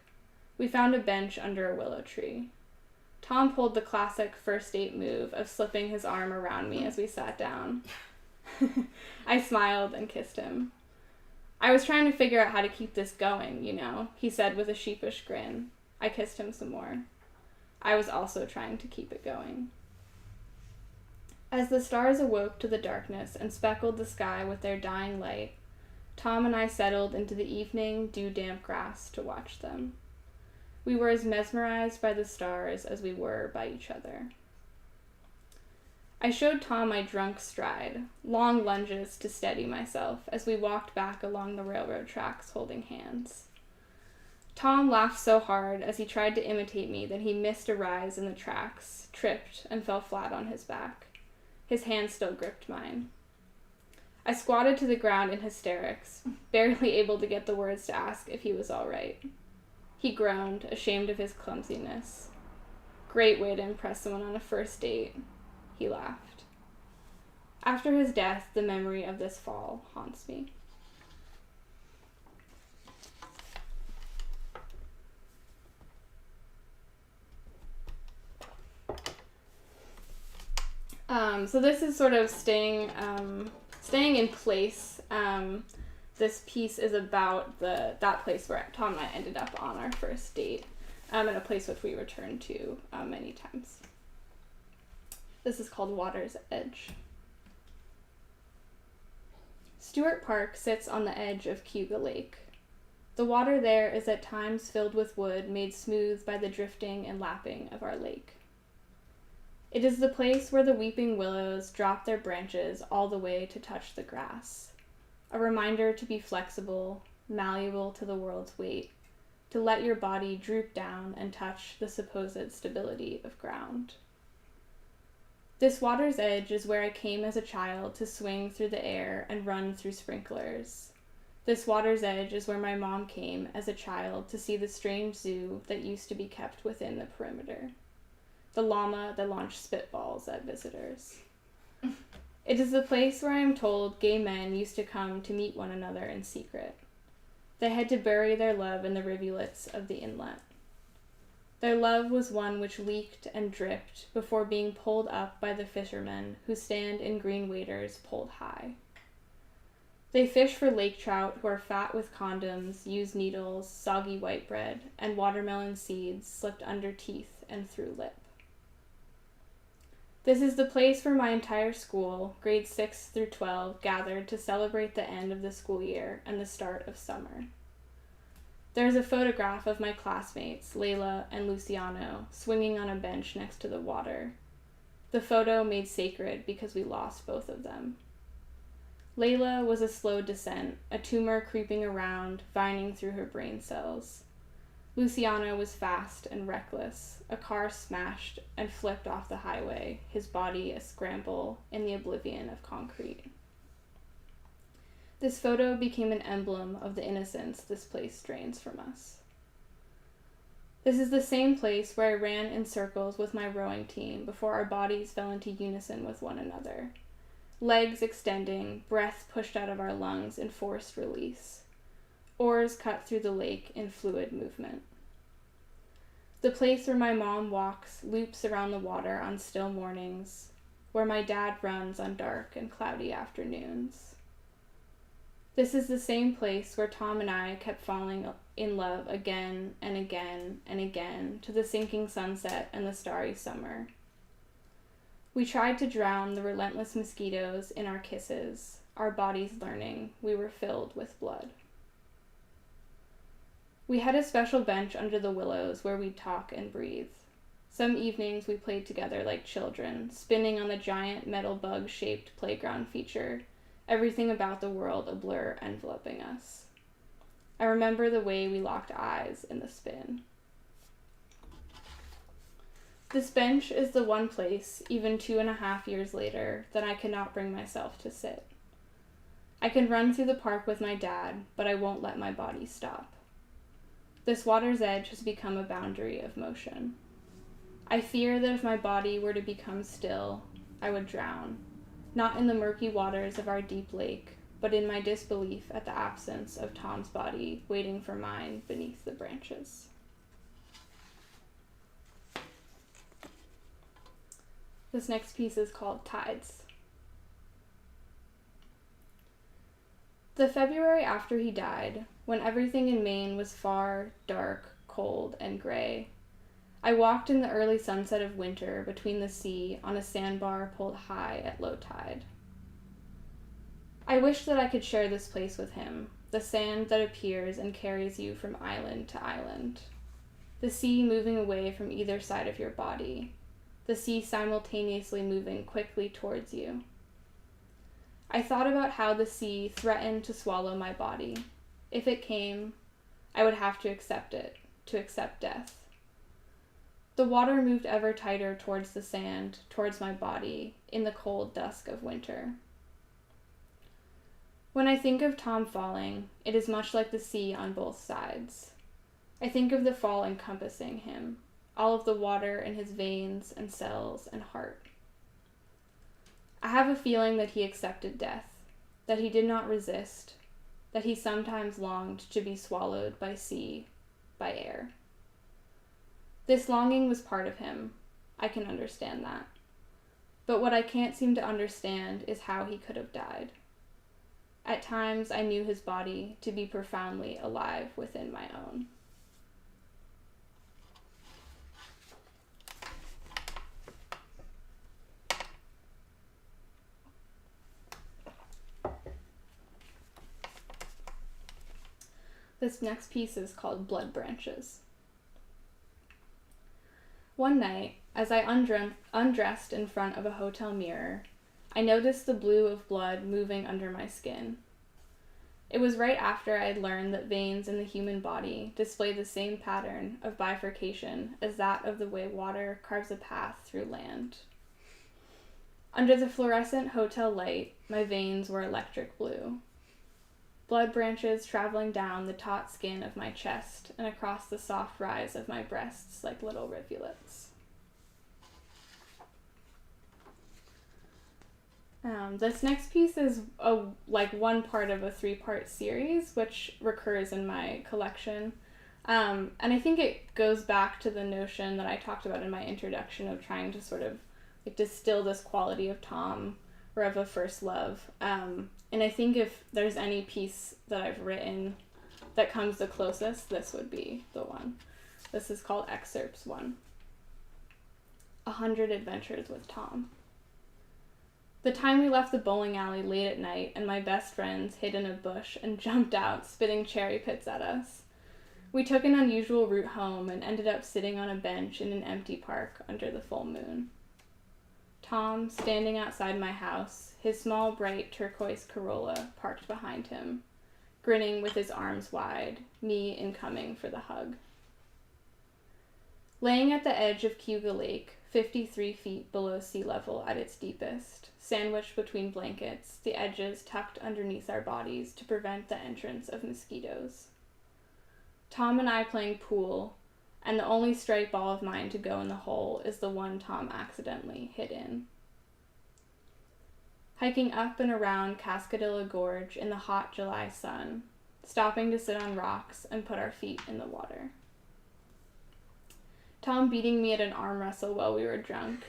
We found a bench under a willow tree. Tom pulled the classic first date move of slipping his arm around me as we sat down. I smiled and kissed him. I was trying to figure out how to keep this going, he said with a sheepish grin. I kissed him some more. I was also trying to keep it going. As the stars awoke to the darkness and speckled the sky with their dying light, Tom and I settled into the evening, dew-damp grass to watch them. We were as mesmerized by the stars as we were by each other. I showed Tom my drunk stride, long lunges to steady myself as we walked back along the railroad tracks holding hands. Tom laughed so hard as he tried to imitate me that he missed a rise in the tracks, tripped, and fell flat on his back. His hand still gripped mine. I squatted to the ground in hysterics, barely able to get the words to ask if he was all right. He groaned, ashamed of his clumsiness. Great way to impress someone on a first date. He laughed. After his death, the memory of this fall haunts me. So this is sort of staying in place. This piece is about that place where Tom and I ended up on our first date, and a place which we returned to many times. This is called Water's Edge. Stewart Park sits on the edge of Cayuga Lake. The water there is at times filled with wood made smooth by the drifting and lapping of our lake. It is the place where the weeping willows drop their branches all the way to touch the grass, a reminder to be flexible, malleable to the world's weight, to let your body droop down and touch the supposed stability of ground. This water's edge is where I came as a child to swing through the air and run through sprinklers. This water's edge is where my mom came as a child to see the strange zoo that used to be kept within the perimeter. The llama that launched spitballs at visitors. It is the place where I am told gay men used to come to meet one another in secret. They had to bury their love in the rivulets of the inlet. Their love was one which leaked and dripped before being pulled up by the fishermen who stand in green waders pulled high. They fish for lake trout who are fat with condoms, use needles, soggy white bread, and watermelon seeds slipped under teeth and through lip. This is the place where my entire school, grades 6 through 12, gathered to celebrate the end of the school year and the start of summer. There is a photograph of my classmates, Layla and Luciano, swinging on a bench next to the water. The photo made sacred because we lost both of them. Layla was a slow descent, a tumor creeping around, vining through her brain cells. Luciano was fast and reckless. A car smashed and flipped off the highway, his body a scramble in the oblivion of concrete. This photo became an emblem of the innocence this place drains from us. This is the same place where I ran in circles with my rowing team before our bodies fell into unison with one another. Legs extending, breath pushed out of our lungs in forced release. Oars cut through the lake in fluid movement. The place where my mom walks loops around the water on still mornings, where my dad runs on dark and cloudy afternoons. This is the same place where Tom and I kept falling in love again and again and again to the sinking sunset and the starry summer. We tried to drown the relentless mosquitoes in our kisses, our bodies learning we were filled with blood. We had a special bench under the willows where we'd talk and breathe. Some evenings we played together like children, spinning on the giant metal bug-shaped playground feature, everything about the world a blur enveloping us. I remember the way we locked eyes in the spin. This bench is the one place, even 2.5 years later, that I cannot bring myself to sit. I can run through the park with my dad, but I won't let my body stop. This water's edge has become a boundary of motion. I fear that if my body were to become still, I would drown, not in the murky waters of our deep lake, but in my disbelief at the absence of Tom's body waiting for mine beneath the branches. This next piece is called Tides. The February after he died, when everything in Maine was far, dark, cold, and gray, I walked in the early sunset of winter between the sea on a sandbar pulled high at low tide. I wish that I could share this place with him, the sand that appears and carries you from island to island, the sea moving away from either side of your body, the sea simultaneously moving quickly towards you. I thought about how the sea threatened to swallow my body. If it came, I would have to accept it, to accept death. The water moved ever tighter towards the sand, towards my body, in the cold dusk of winter. When I think of Tom falling, it is much like the sea on both sides. I think of the fall encompassing him, all of the water in his veins and cells and heart. I have a feeling that he accepted death, that he did not resist, that he sometimes longed to be swallowed by sea, by air. This longing was part of him. I can understand that. But what I can't seem to understand is how he could have died. At times, I knew his body to be profoundly alive within my own. This next piece is called Blood Branches. One night, as I undressed in front of a hotel mirror, I noticed the blue of blood moving under my skin. It was right after I had learned that veins in the human body display the same pattern of bifurcation as that of the way water carves a path through land. Under the fluorescent hotel light, my veins were electric blue. Blood branches traveling down the taut skin of my chest and across the soft rise of my breasts like little rivulets. This next piece is one part of a 3-part series, which recurs in my collection. And I think it goes back to the notion that I talked about in my introduction of trying to sort of distill this quality of Tom or of a first love. And I think if there's any piece that I've written that comes the closest, this would be the one. This is called Excerpts 1. 100 Adventures with Tom. The time we left the bowling alley late at night and my best friends hid in a bush and jumped out, spitting cherry pits at us. We took an unusual route home and ended up sitting on a bench in an empty park under the full moon. Tom, standing outside my house, his small bright turquoise Corolla parked behind him, grinning with his arms wide, me incoming for the hug. Laying at the edge of Cayuga Lake, 53 feet below sea level at its deepest, sandwiched between blankets, the edges tucked underneath our bodies to prevent the entrance of mosquitoes. Tom and I playing pool, and the only straight ball of mine to go in the hole is the one Tom accidentally hit in. Hiking up and around Cascadilla Gorge in the hot July sun, stopping to sit on rocks and put our feet in the water. Tom beating me at an arm wrestle while we were drunk.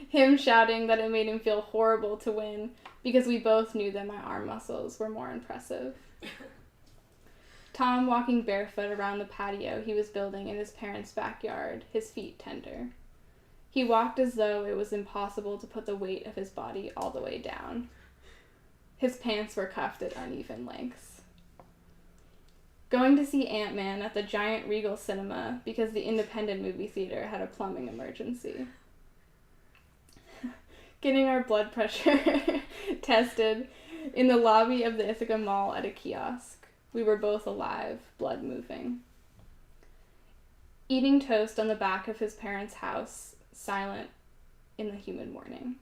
Him shouting that it made him feel horrible to win because we both knew that my arm muscles were more impressive. Tom walking barefoot around the patio he was building in his parents' backyard, his feet tender. He walked as though it was impossible to put the weight of his body all the way down. His pants were cuffed at uneven lengths. Going to see Ant-Man at the giant Regal Cinema because the independent movie theater had a plumbing emergency. Getting our blood pressure tested in the lobby of the Ithaca Mall at a kiosk. We were both alive, blood moving. Eating toast on the back of his parents' house, silent in the humid morning.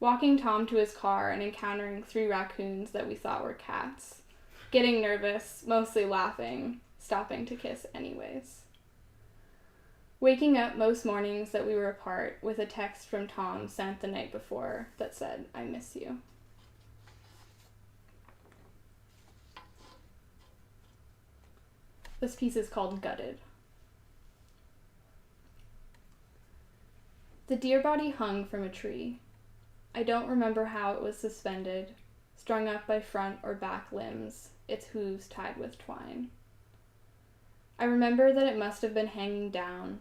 Walking Tom to his car and encountering 3 raccoons that we thought were cats. Getting nervous, mostly laughing, stopping to kiss anyways. Waking up most mornings that we were apart with a text from Tom sent the night before that said, "I miss you." This piece is called Gutted. The deer body hung from a tree. I don't remember how it was suspended, strung up by front or back limbs, its hooves tied with twine. I remember that it must have been hanging down,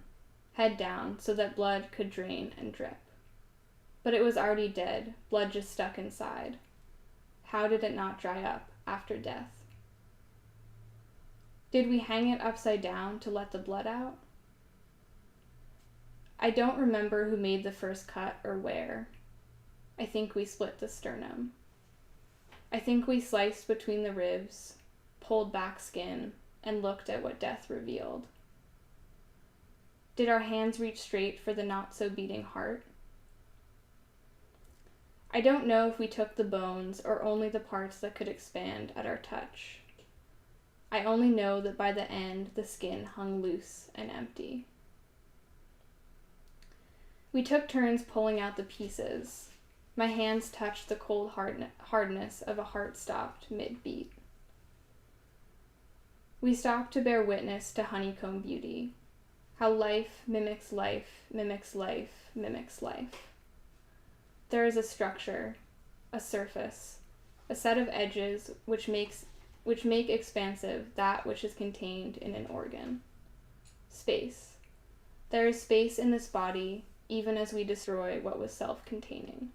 head down, so that blood could drain and drip. But it was already dead, blood just stuck inside. How did it not dry up after death? Did we hang it upside down to let the blood out? I don't remember who made the first cut or where. I think we split the sternum. I think we sliced between the ribs, pulled back skin, and looked at what death revealed. Did our hands reach straight for the not-so-beating heart? I don't know if we took the bones or only the parts that could expand at our touch. I only know that by the end, the skin hung loose and empty. We took turns pulling out the pieces. My hands touched the cold hardness of a heart stopped mid-beat. We stopped to bear witness to honeycomb beauty, how life mimics life, mimics life, mimics life. There is a structure, a surface, a set of edges which make expansive that which is contained in an organ. Space. There is space in this body, even as we destroy what was self-containing.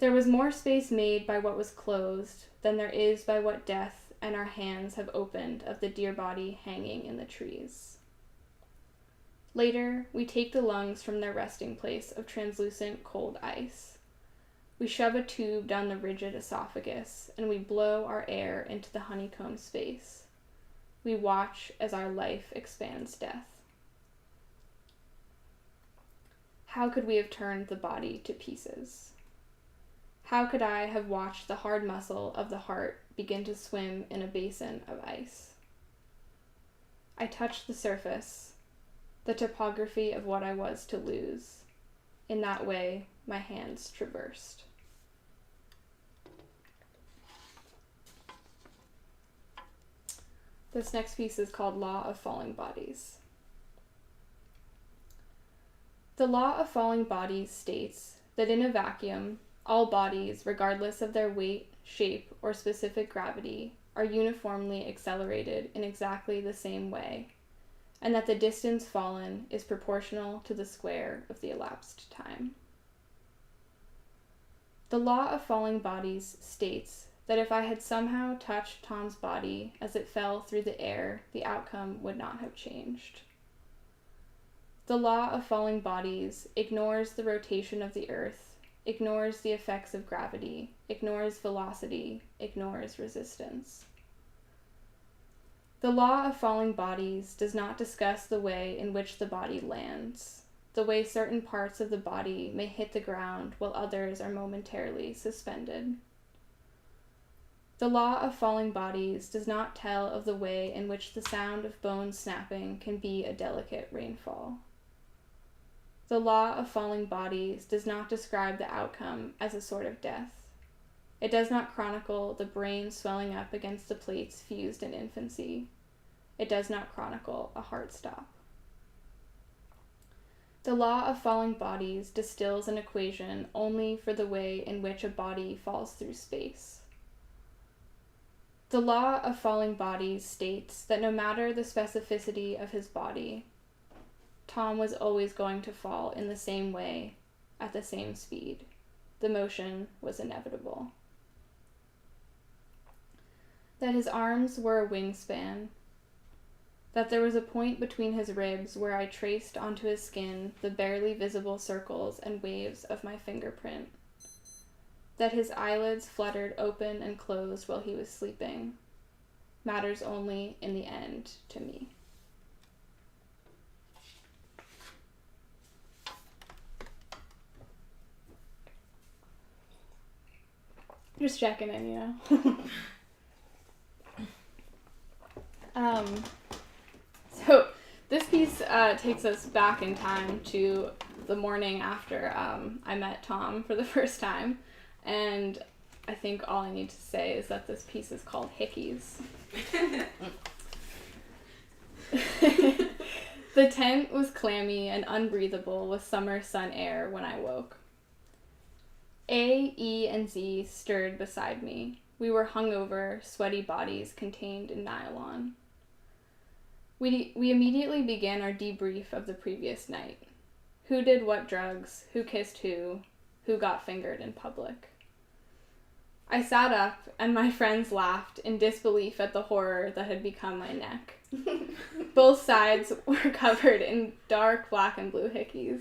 There was more space made by what was closed than there is by what death and our hands have opened of the dear body hanging in the trees. Later, we take the lungs from their resting place of translucent cold ice. We shove a tube down the rigid esophagus, and we blow our air into the honeycomb space. We watch as our life expands death. How could we have turned the body to pieces? How could I have watched the hard muscle of the heart begin to swim in a basin of ice? I touched the surface, the topography of what I was to lose. In that way, my hands traversed. This next piece is called Law of Falling Bodies. The law of falling bodies states that in a vacuum, all bodies, regardless of their weight, shape, or specific gravity, are uniformly accelerated in exactly the same way, and that the distance fallen is proportional to the square of the elapsed time. The law of falling bodies states that if I had somehow touched Tom's body as it fell through the air, the outcome would not have changed. The law of falling bodies ignores the rotation of the earth, ignores the effects of gravity, ignores velocity, ignores resistance. The law of falling bodies does not discuss the way in which the body lands, the way certain parts of the body may hit the ground while others are momentarily suspended. The law of falling bodies does not tell of the way in which the sound of bones snapping can be a delicate rainfall. The law of falling bodies does not describe the outcome as a sort of death. It does not chronicle the brain swelling up against the plates fused in infancy. It does not chronicle a heart stop. The law of falling bodies distills an equation only for the way in which a body falls through space. The law of falling bodies states that no matter the specificity of his body, Tom was always going to fall in the same way, at the same speed. The motion was inevitable. That his arms were a wingspan, that there was a point between his ribs where I traced onto his skin the barely visible circles and waves of my fingerprint, that his eyelids fluttered open and closed while he was sleeping, matters only in the end to me. Just checking in, you know. So this piece takes us back in time to the morning after I met Tom for the first time, and I think all I need to say is that this piece is called Hickeys. The tent was clammy and unbreathable with summer sun air when I woke. A, E, and Z stirred beside me. We were hungover, sweaty bodies contained in nylon. We immediately began our debrief of the previous night. Who did what drugs, who kissed who got fingered in public. I sat up, and my friends laughed in disbelief at the horror that had become my neck. Both sides were covered in dark black and blue hickeys.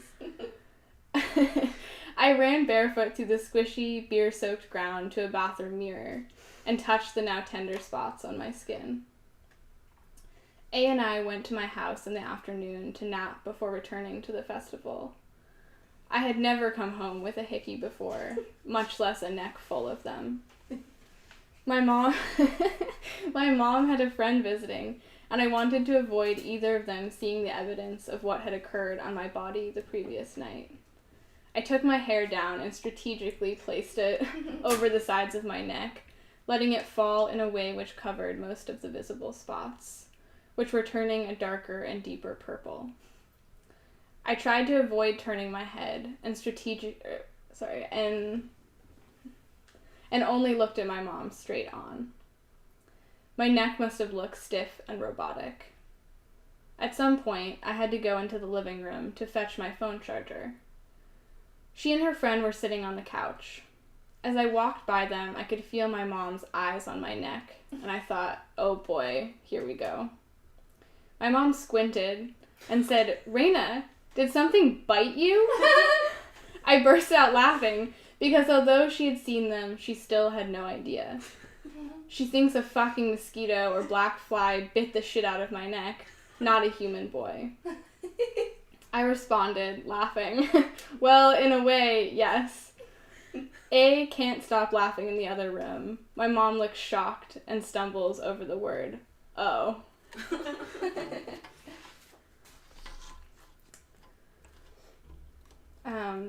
I ran barefoot through the squishy, beer-soaked ground to a bathroom mirror and touched the now tender spots on my skin. A and I went to my house in the afternoon to nap before returning to the festival. I had never come home with a hickey before, much less a neck full of them. My mom had a friend visiting, and I wanted to avoid either of them seeing the evidence of what had occurred on my body the previous night. I took my hair down and strategically placed it over the sides of my neck, letting it fall in a way which covered most of the visible spots, which were turning a darker and deeper purple. I tried to avoid turning my head and only looked at my mom straight on. My neck must have looked stiff and robotic. At some point, I had to go into the living room to fetch my phone charger. She and her friend were sitting on the couch. As I walked by them, I could feel my mom's eyes on my neck, and I thought, oh boy, here we go. My mom squinted and said, "Rayna, did something bite you?" I burst out laughing, because although she had seen them, she still had no idea. She thinks a fucking mosquito or black fly bit the shit out of my neck, not a human boy. I responded, laughing, "Well, in a way, yes." A can't stop laughing in the other room. My mom looks shocked and stumbles over the word, "Oh."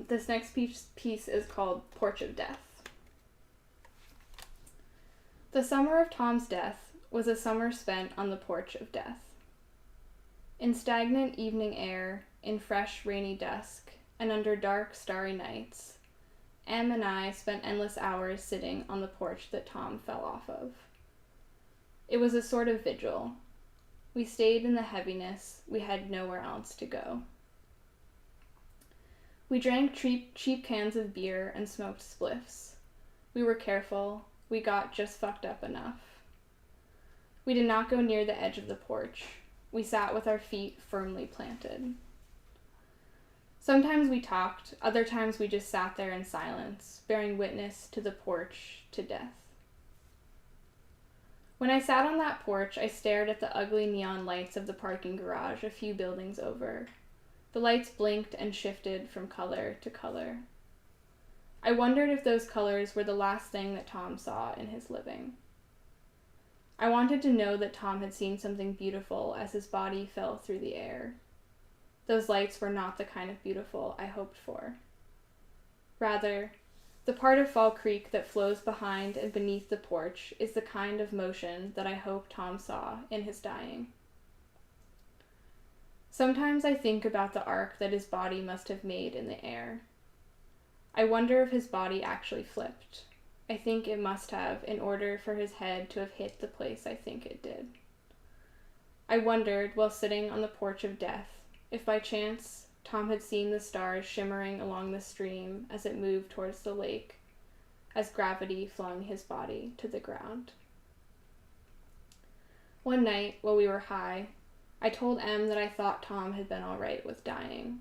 This next piece is called Porch of Death. The summer of Tom's death was a summer spent on the porch of death. In stagnant evening air, in fresh rainy dusk, and under dark starry nights, Em and I spent endless hours sitting on the porch that Tom fell off of. It was a sort of vigil. We stayed in the heaviness. We had nowhere else to go. We drank cheap cans of beer and smoked spliffs. We were careful. We got just fucked up enough. We did not go near the edge of the porch. We sat with our feet firmly planted. Sometimes we talked, other times we just sat there in silence, bearing witness to the porch to death. When I sat on that porch, I stared at the ugly neon lights of the parking garage a few buildings over. The lights blinked and shifted from color to color. I wondered if those colors were the last thing that Tom saw in his living. I wanted to know that Tom had seen something beautiful as his body fell through the air. Those lights were not the kind of beautiful I hoped for. Rather, the part of Fall Creek that flows behind and beneath the porch is the kind of motion that I hope Tom saw in his dying. Sometimes I think about the arc that his body must have made in the air. I wonder if his body actually flipped. I think it must have, in order for his head to have hit the place I think it did. I wondered, while sitting on the porch of death, if by chance Tom had seen the stars shimmering along the stream as it moved towards the lake, as gravity flung his body to the ground. One night, while we were high, I told Em that I thought Tom had been all right with dying.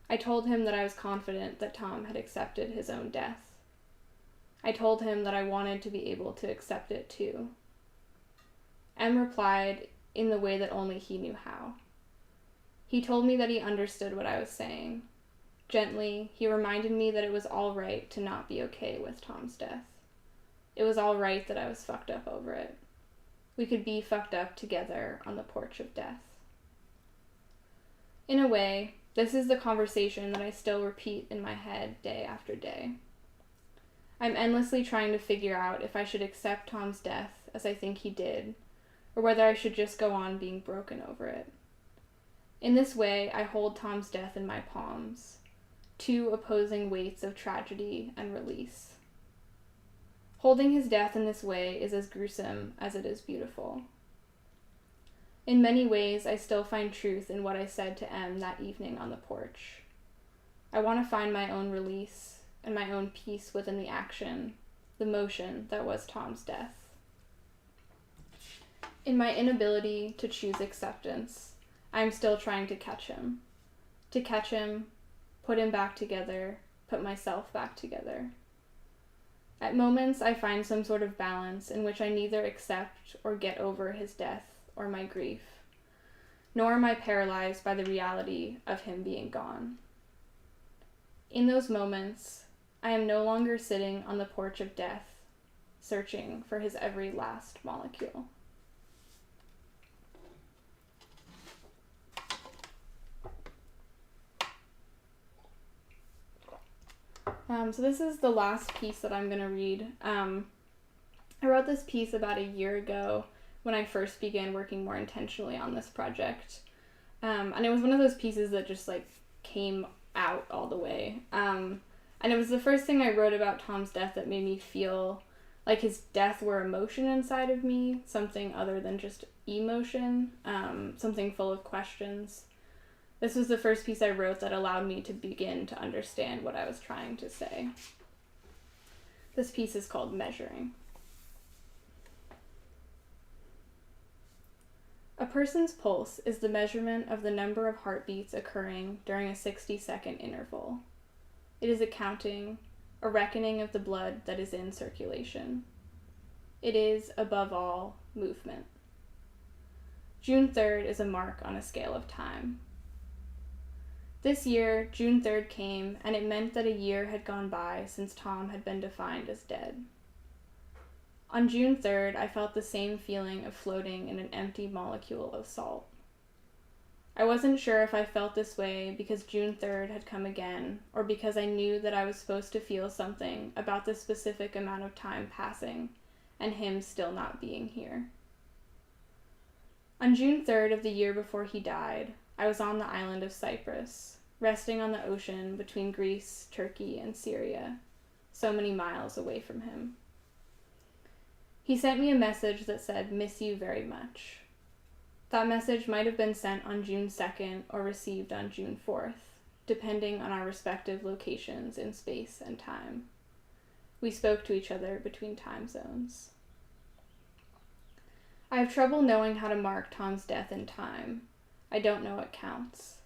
I told him that I was confident that Tom had accepted his own death. I told him that I wanted to be able to accept it too. Em replied in the way that only he knew how. He told me that he understood what I was saying. Gently, he reminded me that it was all right to not be okay with Tom's death. It was all right that I was fucked up over it. We could be fucked up together on the porch of death. In a way, this is the conversation that I still repeat in my head day after day. I'm endlessly trying to figure out if I should accept Tom's death as I think he did, or whether I should just go on being broken over it. In this way, I hold Tom's death in my palms, two opposing weights of tragedy and release. Holding his death in this way is as gruesome as it is beautiful. In many ways, I still find truth in what I said to Em that evening on the porch. I want to find my own release and my own peace within the action, the motion that was Tom's death. In my inability to choose acceptance, I am still trying to catch him. To catch him, put him back together, put myself back together. At moments, I find some sort of balance in which I neither accept or get over his death or my grief, nor am I paralyzed by the reality of him being gone. In those moments, I am no longer sitting on the porch of death, searching for his every last molecule. So this is the last piece that I'm going to read. I wrote this piece about a year ago when I first began working more intentionally on this project. And it was one of those pieces that just like came out all the way. And it was the first thing I wrote about Tom's death that made me feel like his death were emotion inside of me, something other than just emotion, something full of questions. This was the first piece I wrote that allowed me to begin to understand what I was trying to say. This piece is called Measuring. A person's pulse is the measurement of the number of heartbeats occurring during a 60-second interval. It is a counting, a reckoning of the blood that is in circulation. It is, above all, movement. June 3rd is a mark on a scale of time. This year, June 3rd came, and it meant that a year had gone by since Tom had been defined as dead. On June 3rd, I felt the same feeling of floating in an empty molecule of salt. I wasn't sure if I felt this way because June 3rd had come again, or because I knew that I was supposed to feel something about the specific amount of time passing, and him still not being here. On June 3rd of the year before he died, I was on the island of Cyprus, resting on the ocean between Greece, Turkey, and Syria, so many miles away from him. He sent me a message that said, "Miss you very much." That message might have been sent on June 2nd or received on June 4th, depending on our respective locations in space and time. We spoke to each other between time zones. I have trouble knowing how to mark Tom's death in time. I don't know what counts.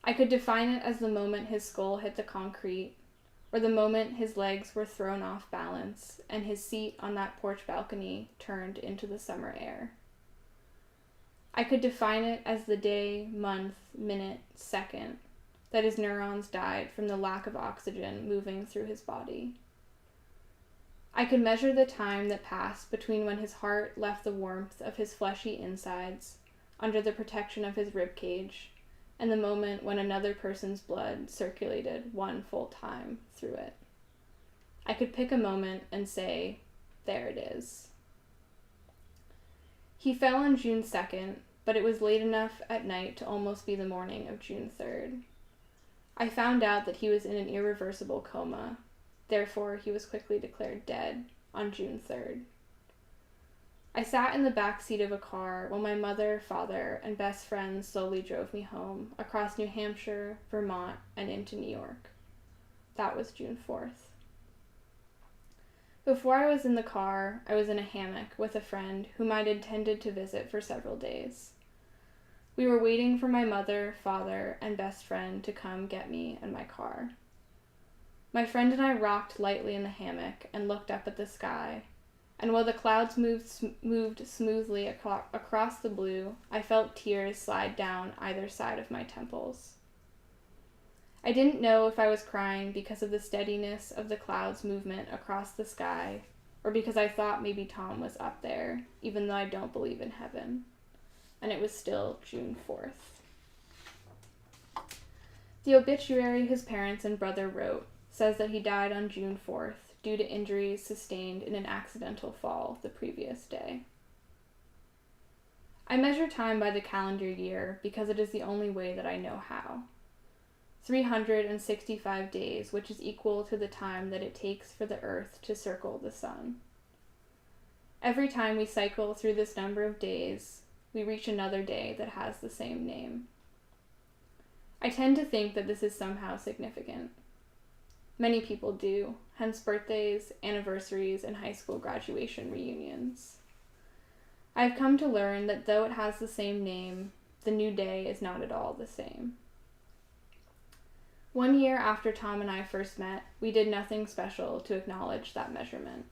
I could define it as the moment his skull hit the concrete, or the moment his legs were thrown off balance and his seat on that porch balcony turned into the summer air. I could define it as the day, month, minute, second that his neurons died from the lack of oxygen moving through his body. I could measure the time that passed between when his heart left the warmth of his fleshy insides under the protection of his ribcage and the moment when another person's blood circulated one full time through it. I could pick a moment and say, there it is. He fell on June 2nd, but it was late enough at night to almost be the morning of June 3rd. I found out that he was in an irreversible coma, therefore he was quickly declared dead on June 3rd. I sat in the back seat of a car while my mother, father, and best friend slowly drove me home across New Hampshire, Vermont, and into New York. That was June 4th. Before I was in the car, I was in a hammock with a friend whom I'd intended to visit for several days. We were waiting for my mother, father, and best friend to come get me and my car. My friend and I rocked lightly in the hammock and looked up at the sky, and while the clouds moved smoothly across the blue, I felt tears slide down either side of my temples. I didn't know if I was crying because of the steadiness of the clouds' movement across the sky, or because I thought maybe Tom was up there, even though I don't believe in heaven. And it was still June 4th. The obituary his parents and brother wrote says that he died on June 4th due to injuries sustained in an accidental fall the previous day. I measure time by the calendar year because it is the only way that I know how. 365 days, which is equal to the time that it takes for the Earth to circle the sun. Every time we cycle through this number of days, we reach another day that has the same name. I tend to think that this is somehow significant. Many people do, hence birthdays, anniversaries, and high school graduation reunions. I have come to learn that though it has the same name, the new day is not at all the same. 1 year after Tom and I first met, we did nothing special to acknowledge that measurement.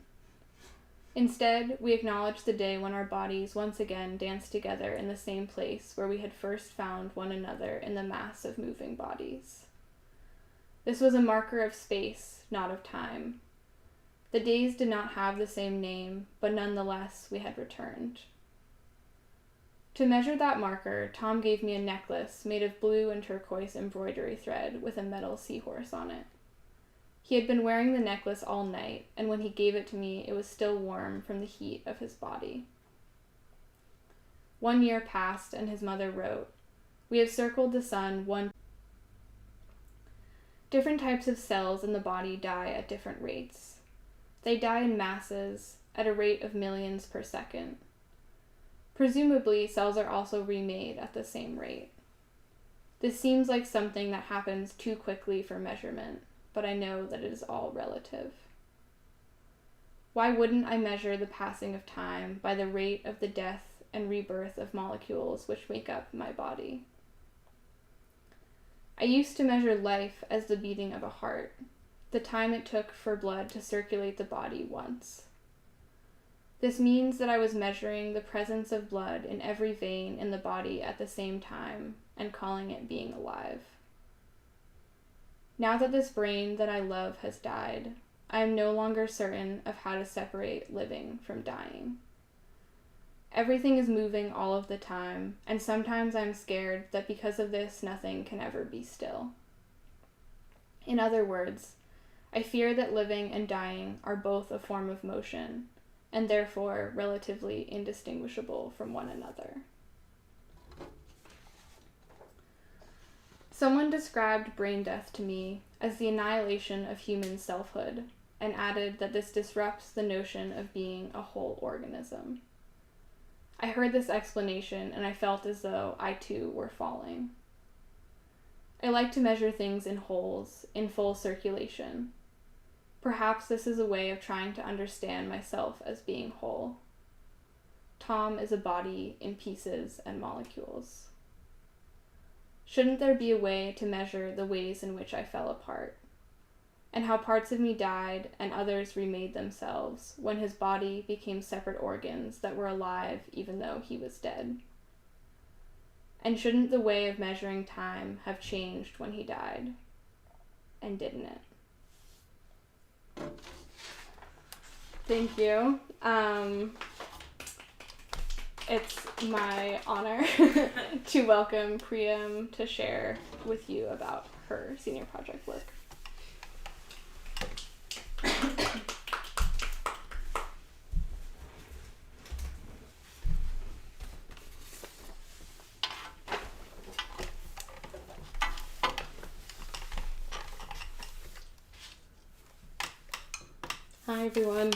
Instead, we acknowledged the day when our bodies once again danced together in the same place where we had first found one another in the mass of moving bodies. This was a marker of space, not of time. The days did not have the same name, but nonetheless we had returned. To measure that marker, Tom gave me a necklace made of blue and turquoise embroidery thread with a metal seahorse on it. He had been wearing the necklace all night, and when he gave it to me, it was still warm from the heat of his body. 1 year passed, and his mother wrote, "We have circled the sun one." Different types of cells in the body die at different rates. They die in masses, at a rate of millions per second. Presumably, cells are also remade at the same rate. This seems like something that happens too quickly for measurement, but I know that it is all relative. Why wouldn't I measure the passing of time by the rate of the death and rebirth of molecules which make up my body? I used to measure life as the beating of a heart, the time it took for blood to circulate the body once. This means that I was measuring the presence of blood in every vein in the body at the same time and calling it being alive. Now that this brain that I love has died, I am no longer certain of how to separate living from dying. Everything is moving all of the time, and sometimes I'm scared that because of this, nothing can ever be still. In other words, I fear that living and dying are both a form of motion, and therefore relatively indistinguishable from one another. Someone described brain death to me as the annihilation of human selfhood, and added that this disrupts the notion of being a whole organism. I heard this explanation and I felt as though I too were falling. I like to measure things in wholes, in full circulation. Perhaps this is a way of trying to understand myself as being whole. Tom is a body in pieces and molecules. Shouldn't there be a way to measure the ways in which I fell apart, and how parts of me died and others remade themselves when his body became separate organs that were alive even though he was dead? And shouldn't the way of measuring time have changed when he died? And didn't it? Thank you. It's my honor to welcome Priyam to share with you about her senior project work. Hi everyone.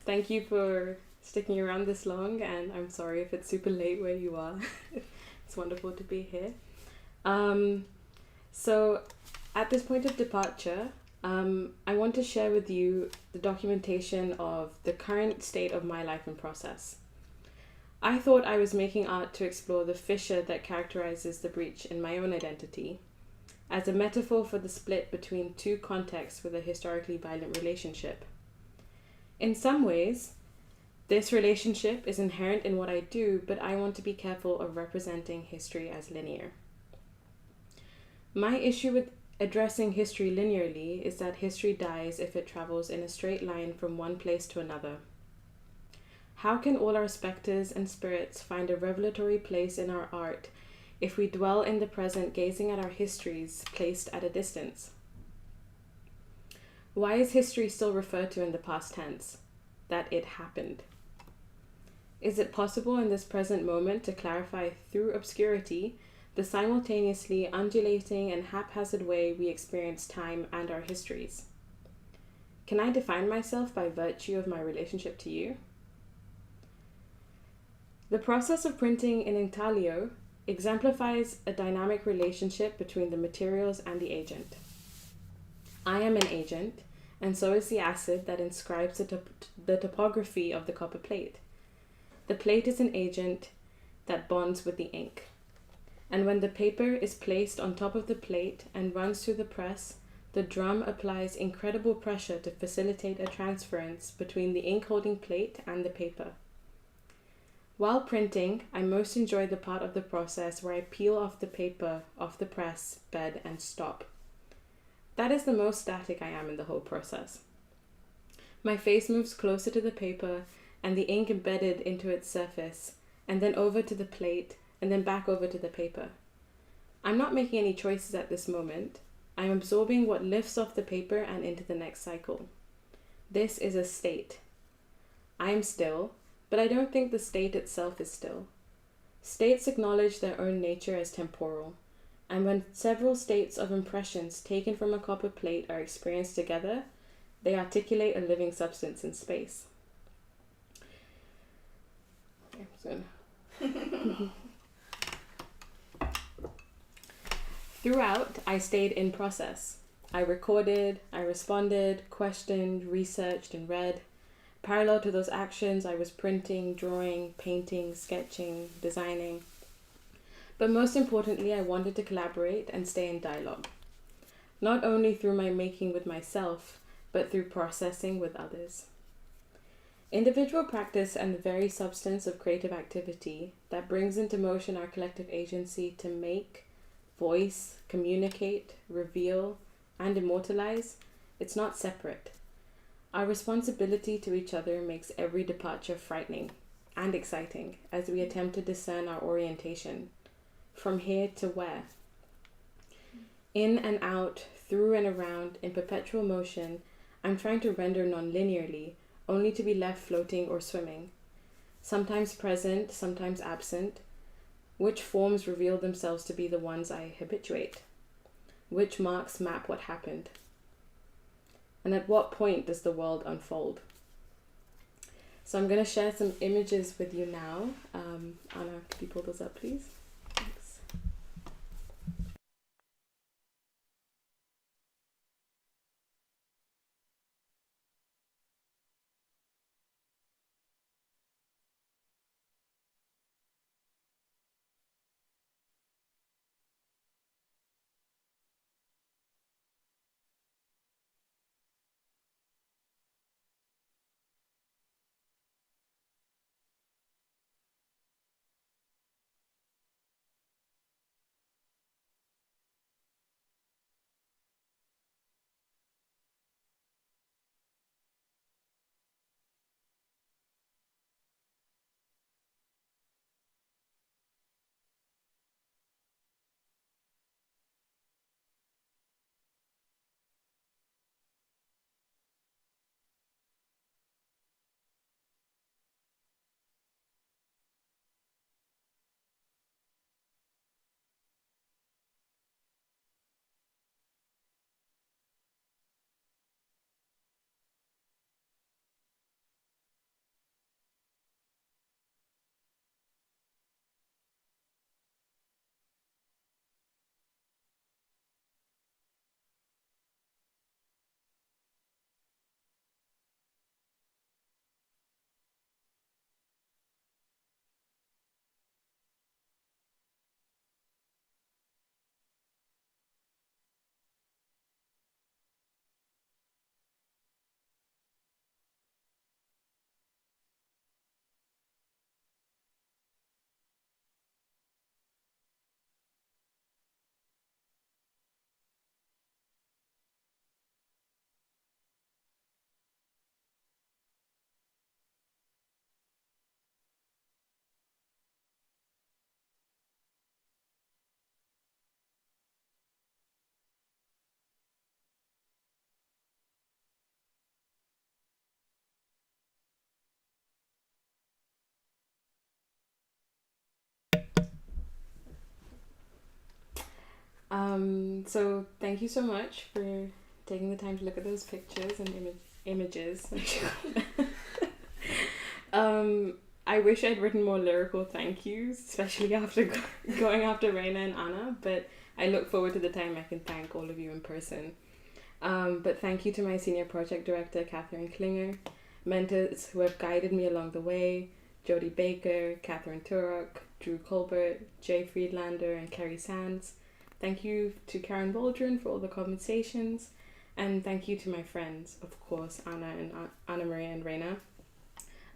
Thank you for sticking around this long, and I'm sorry if it's super late where you are. It's wonderful to be here. So at this point of departure, I want to share with you the documentation of the current state of my life and process. I thought I was making art to explore the fissure that characterizes the breach in my own identity, as a metaphor for the split between two contexts with a historically violent relationship. In some ways, this relationship is inherent in what I do, but I want to be careful of representing history as linear. My issue with addressing history linearly is that history dies if it travels in a straight line from one place to another. How can all our spectres and spirits find a revelatory place in our art if we dwell in the present, gazing at our histories placed at a distance? Why is history still referred to in the past tense? That it happened. Is it possible in this present moment to clarify through obscurity the simultaneously undulating and haphazard way we experience time and our histories? Can I define myself by virtue of my relationship to you? The process of printing in intaglio exemplifies a dynamic relationship between the materials and the agent. I am an agent, and so is the acid that inscribes the topography of the copper plate. The plate is an agent that bonds with the ink. and when the paper is placed on top of the plate and runs through the press, the drum applies incredible pressure to facilitate a transference between the ink holding plate and the paper. While printing, I most enjoy the part of the process where I peel off the paper off the press bed and stop. That is the most static I am in the whole process. My face moves closer to the paper and the ink embedded into its surface, and then over to the plate, and then back over to the paper. I'm not making any choices at this moment. I'm absorbing what lifts off the paper and into the next cycle. This is a state. I'm still, but I don't think the state itself is still. States acknowledge their own nature as temporal, and when several states of impressions taken from a copper plate are experienced together, they articulate a living substance in space. Okay, so throughout, I stayed in process. I recorded, I responded, questioned, researched, and read. Parallel to those actions, I was printing, drawing, painting, sketching, designing. But most importantly, I wanted to collaborate and stay in dialogue. Not only through my making with myself, but through processing with others. Individual practice and the very substance of creative activity that brings into motion our collective agency to make, voice, communicate, reveal, and immortalize, it's not separate. Our responsibility to each other makes every departure frightening and exciting as we attempt to discern our orientation. From here to where? In and out, through and around, in perpetual motion, I'm trying to render non-linearly, only to be left floating or swimming. Sometimes present, sometimes absent. Which forms reveal themselves to be the ones I habituate? Which marks map what happened? And at what point does the world unfold? So I'm going to share some images with you now. Anna, could you pull those up, please? Thanks. So thank you so much for taking the time to look at those pictures and images. I wish I'd written more lyrical thank yous, especially after going after Rayna and Anna, but I look forward to the time I can thank all of you in person. But thank you to my senior project director, Catherine Klinger, mentors who have guided me along the way, Jody Baker, Catherine Turok, Drew Colbert, Jay Friedlander, and Kerry Sands. Thank you to Karen Waldron for all the conversations. And thank you to my friends, of course, Anna Maria and Rayna,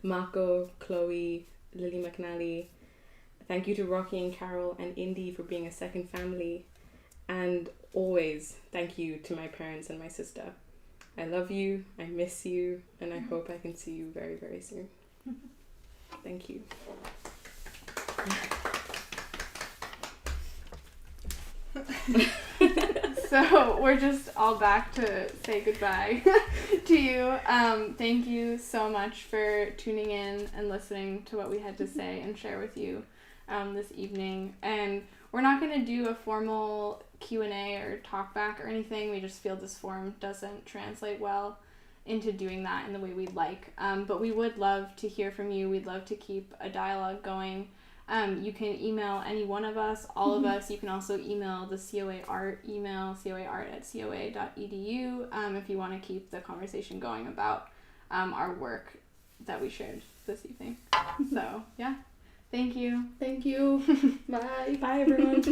Marco, Chloe, Lily McNally. Thank you to Rocky and Carol and Indy for being a second family. And always thank you to my parents and my sister. I love you, I miss you, and I hope I can see you very, very soon. Thank you. So we're just all back to say goodbye to you. Thank you so much for tuning in and listening to what we had to say and share with you this evening. And we're not going to do a formal Q&A or talk back or anything. We just feel this form doesn't translate well into doing that in the way we'd like. But we would love to hear from you. We'd love to keep a dialogue going. You can email any one of us, all of us. You can also email the COA Art email, coaart@coa.edu, if you want to keep the conversation going about our work that we shared this evening. So, yeah. Thank you. Thank you. Bye. Bye, everyone.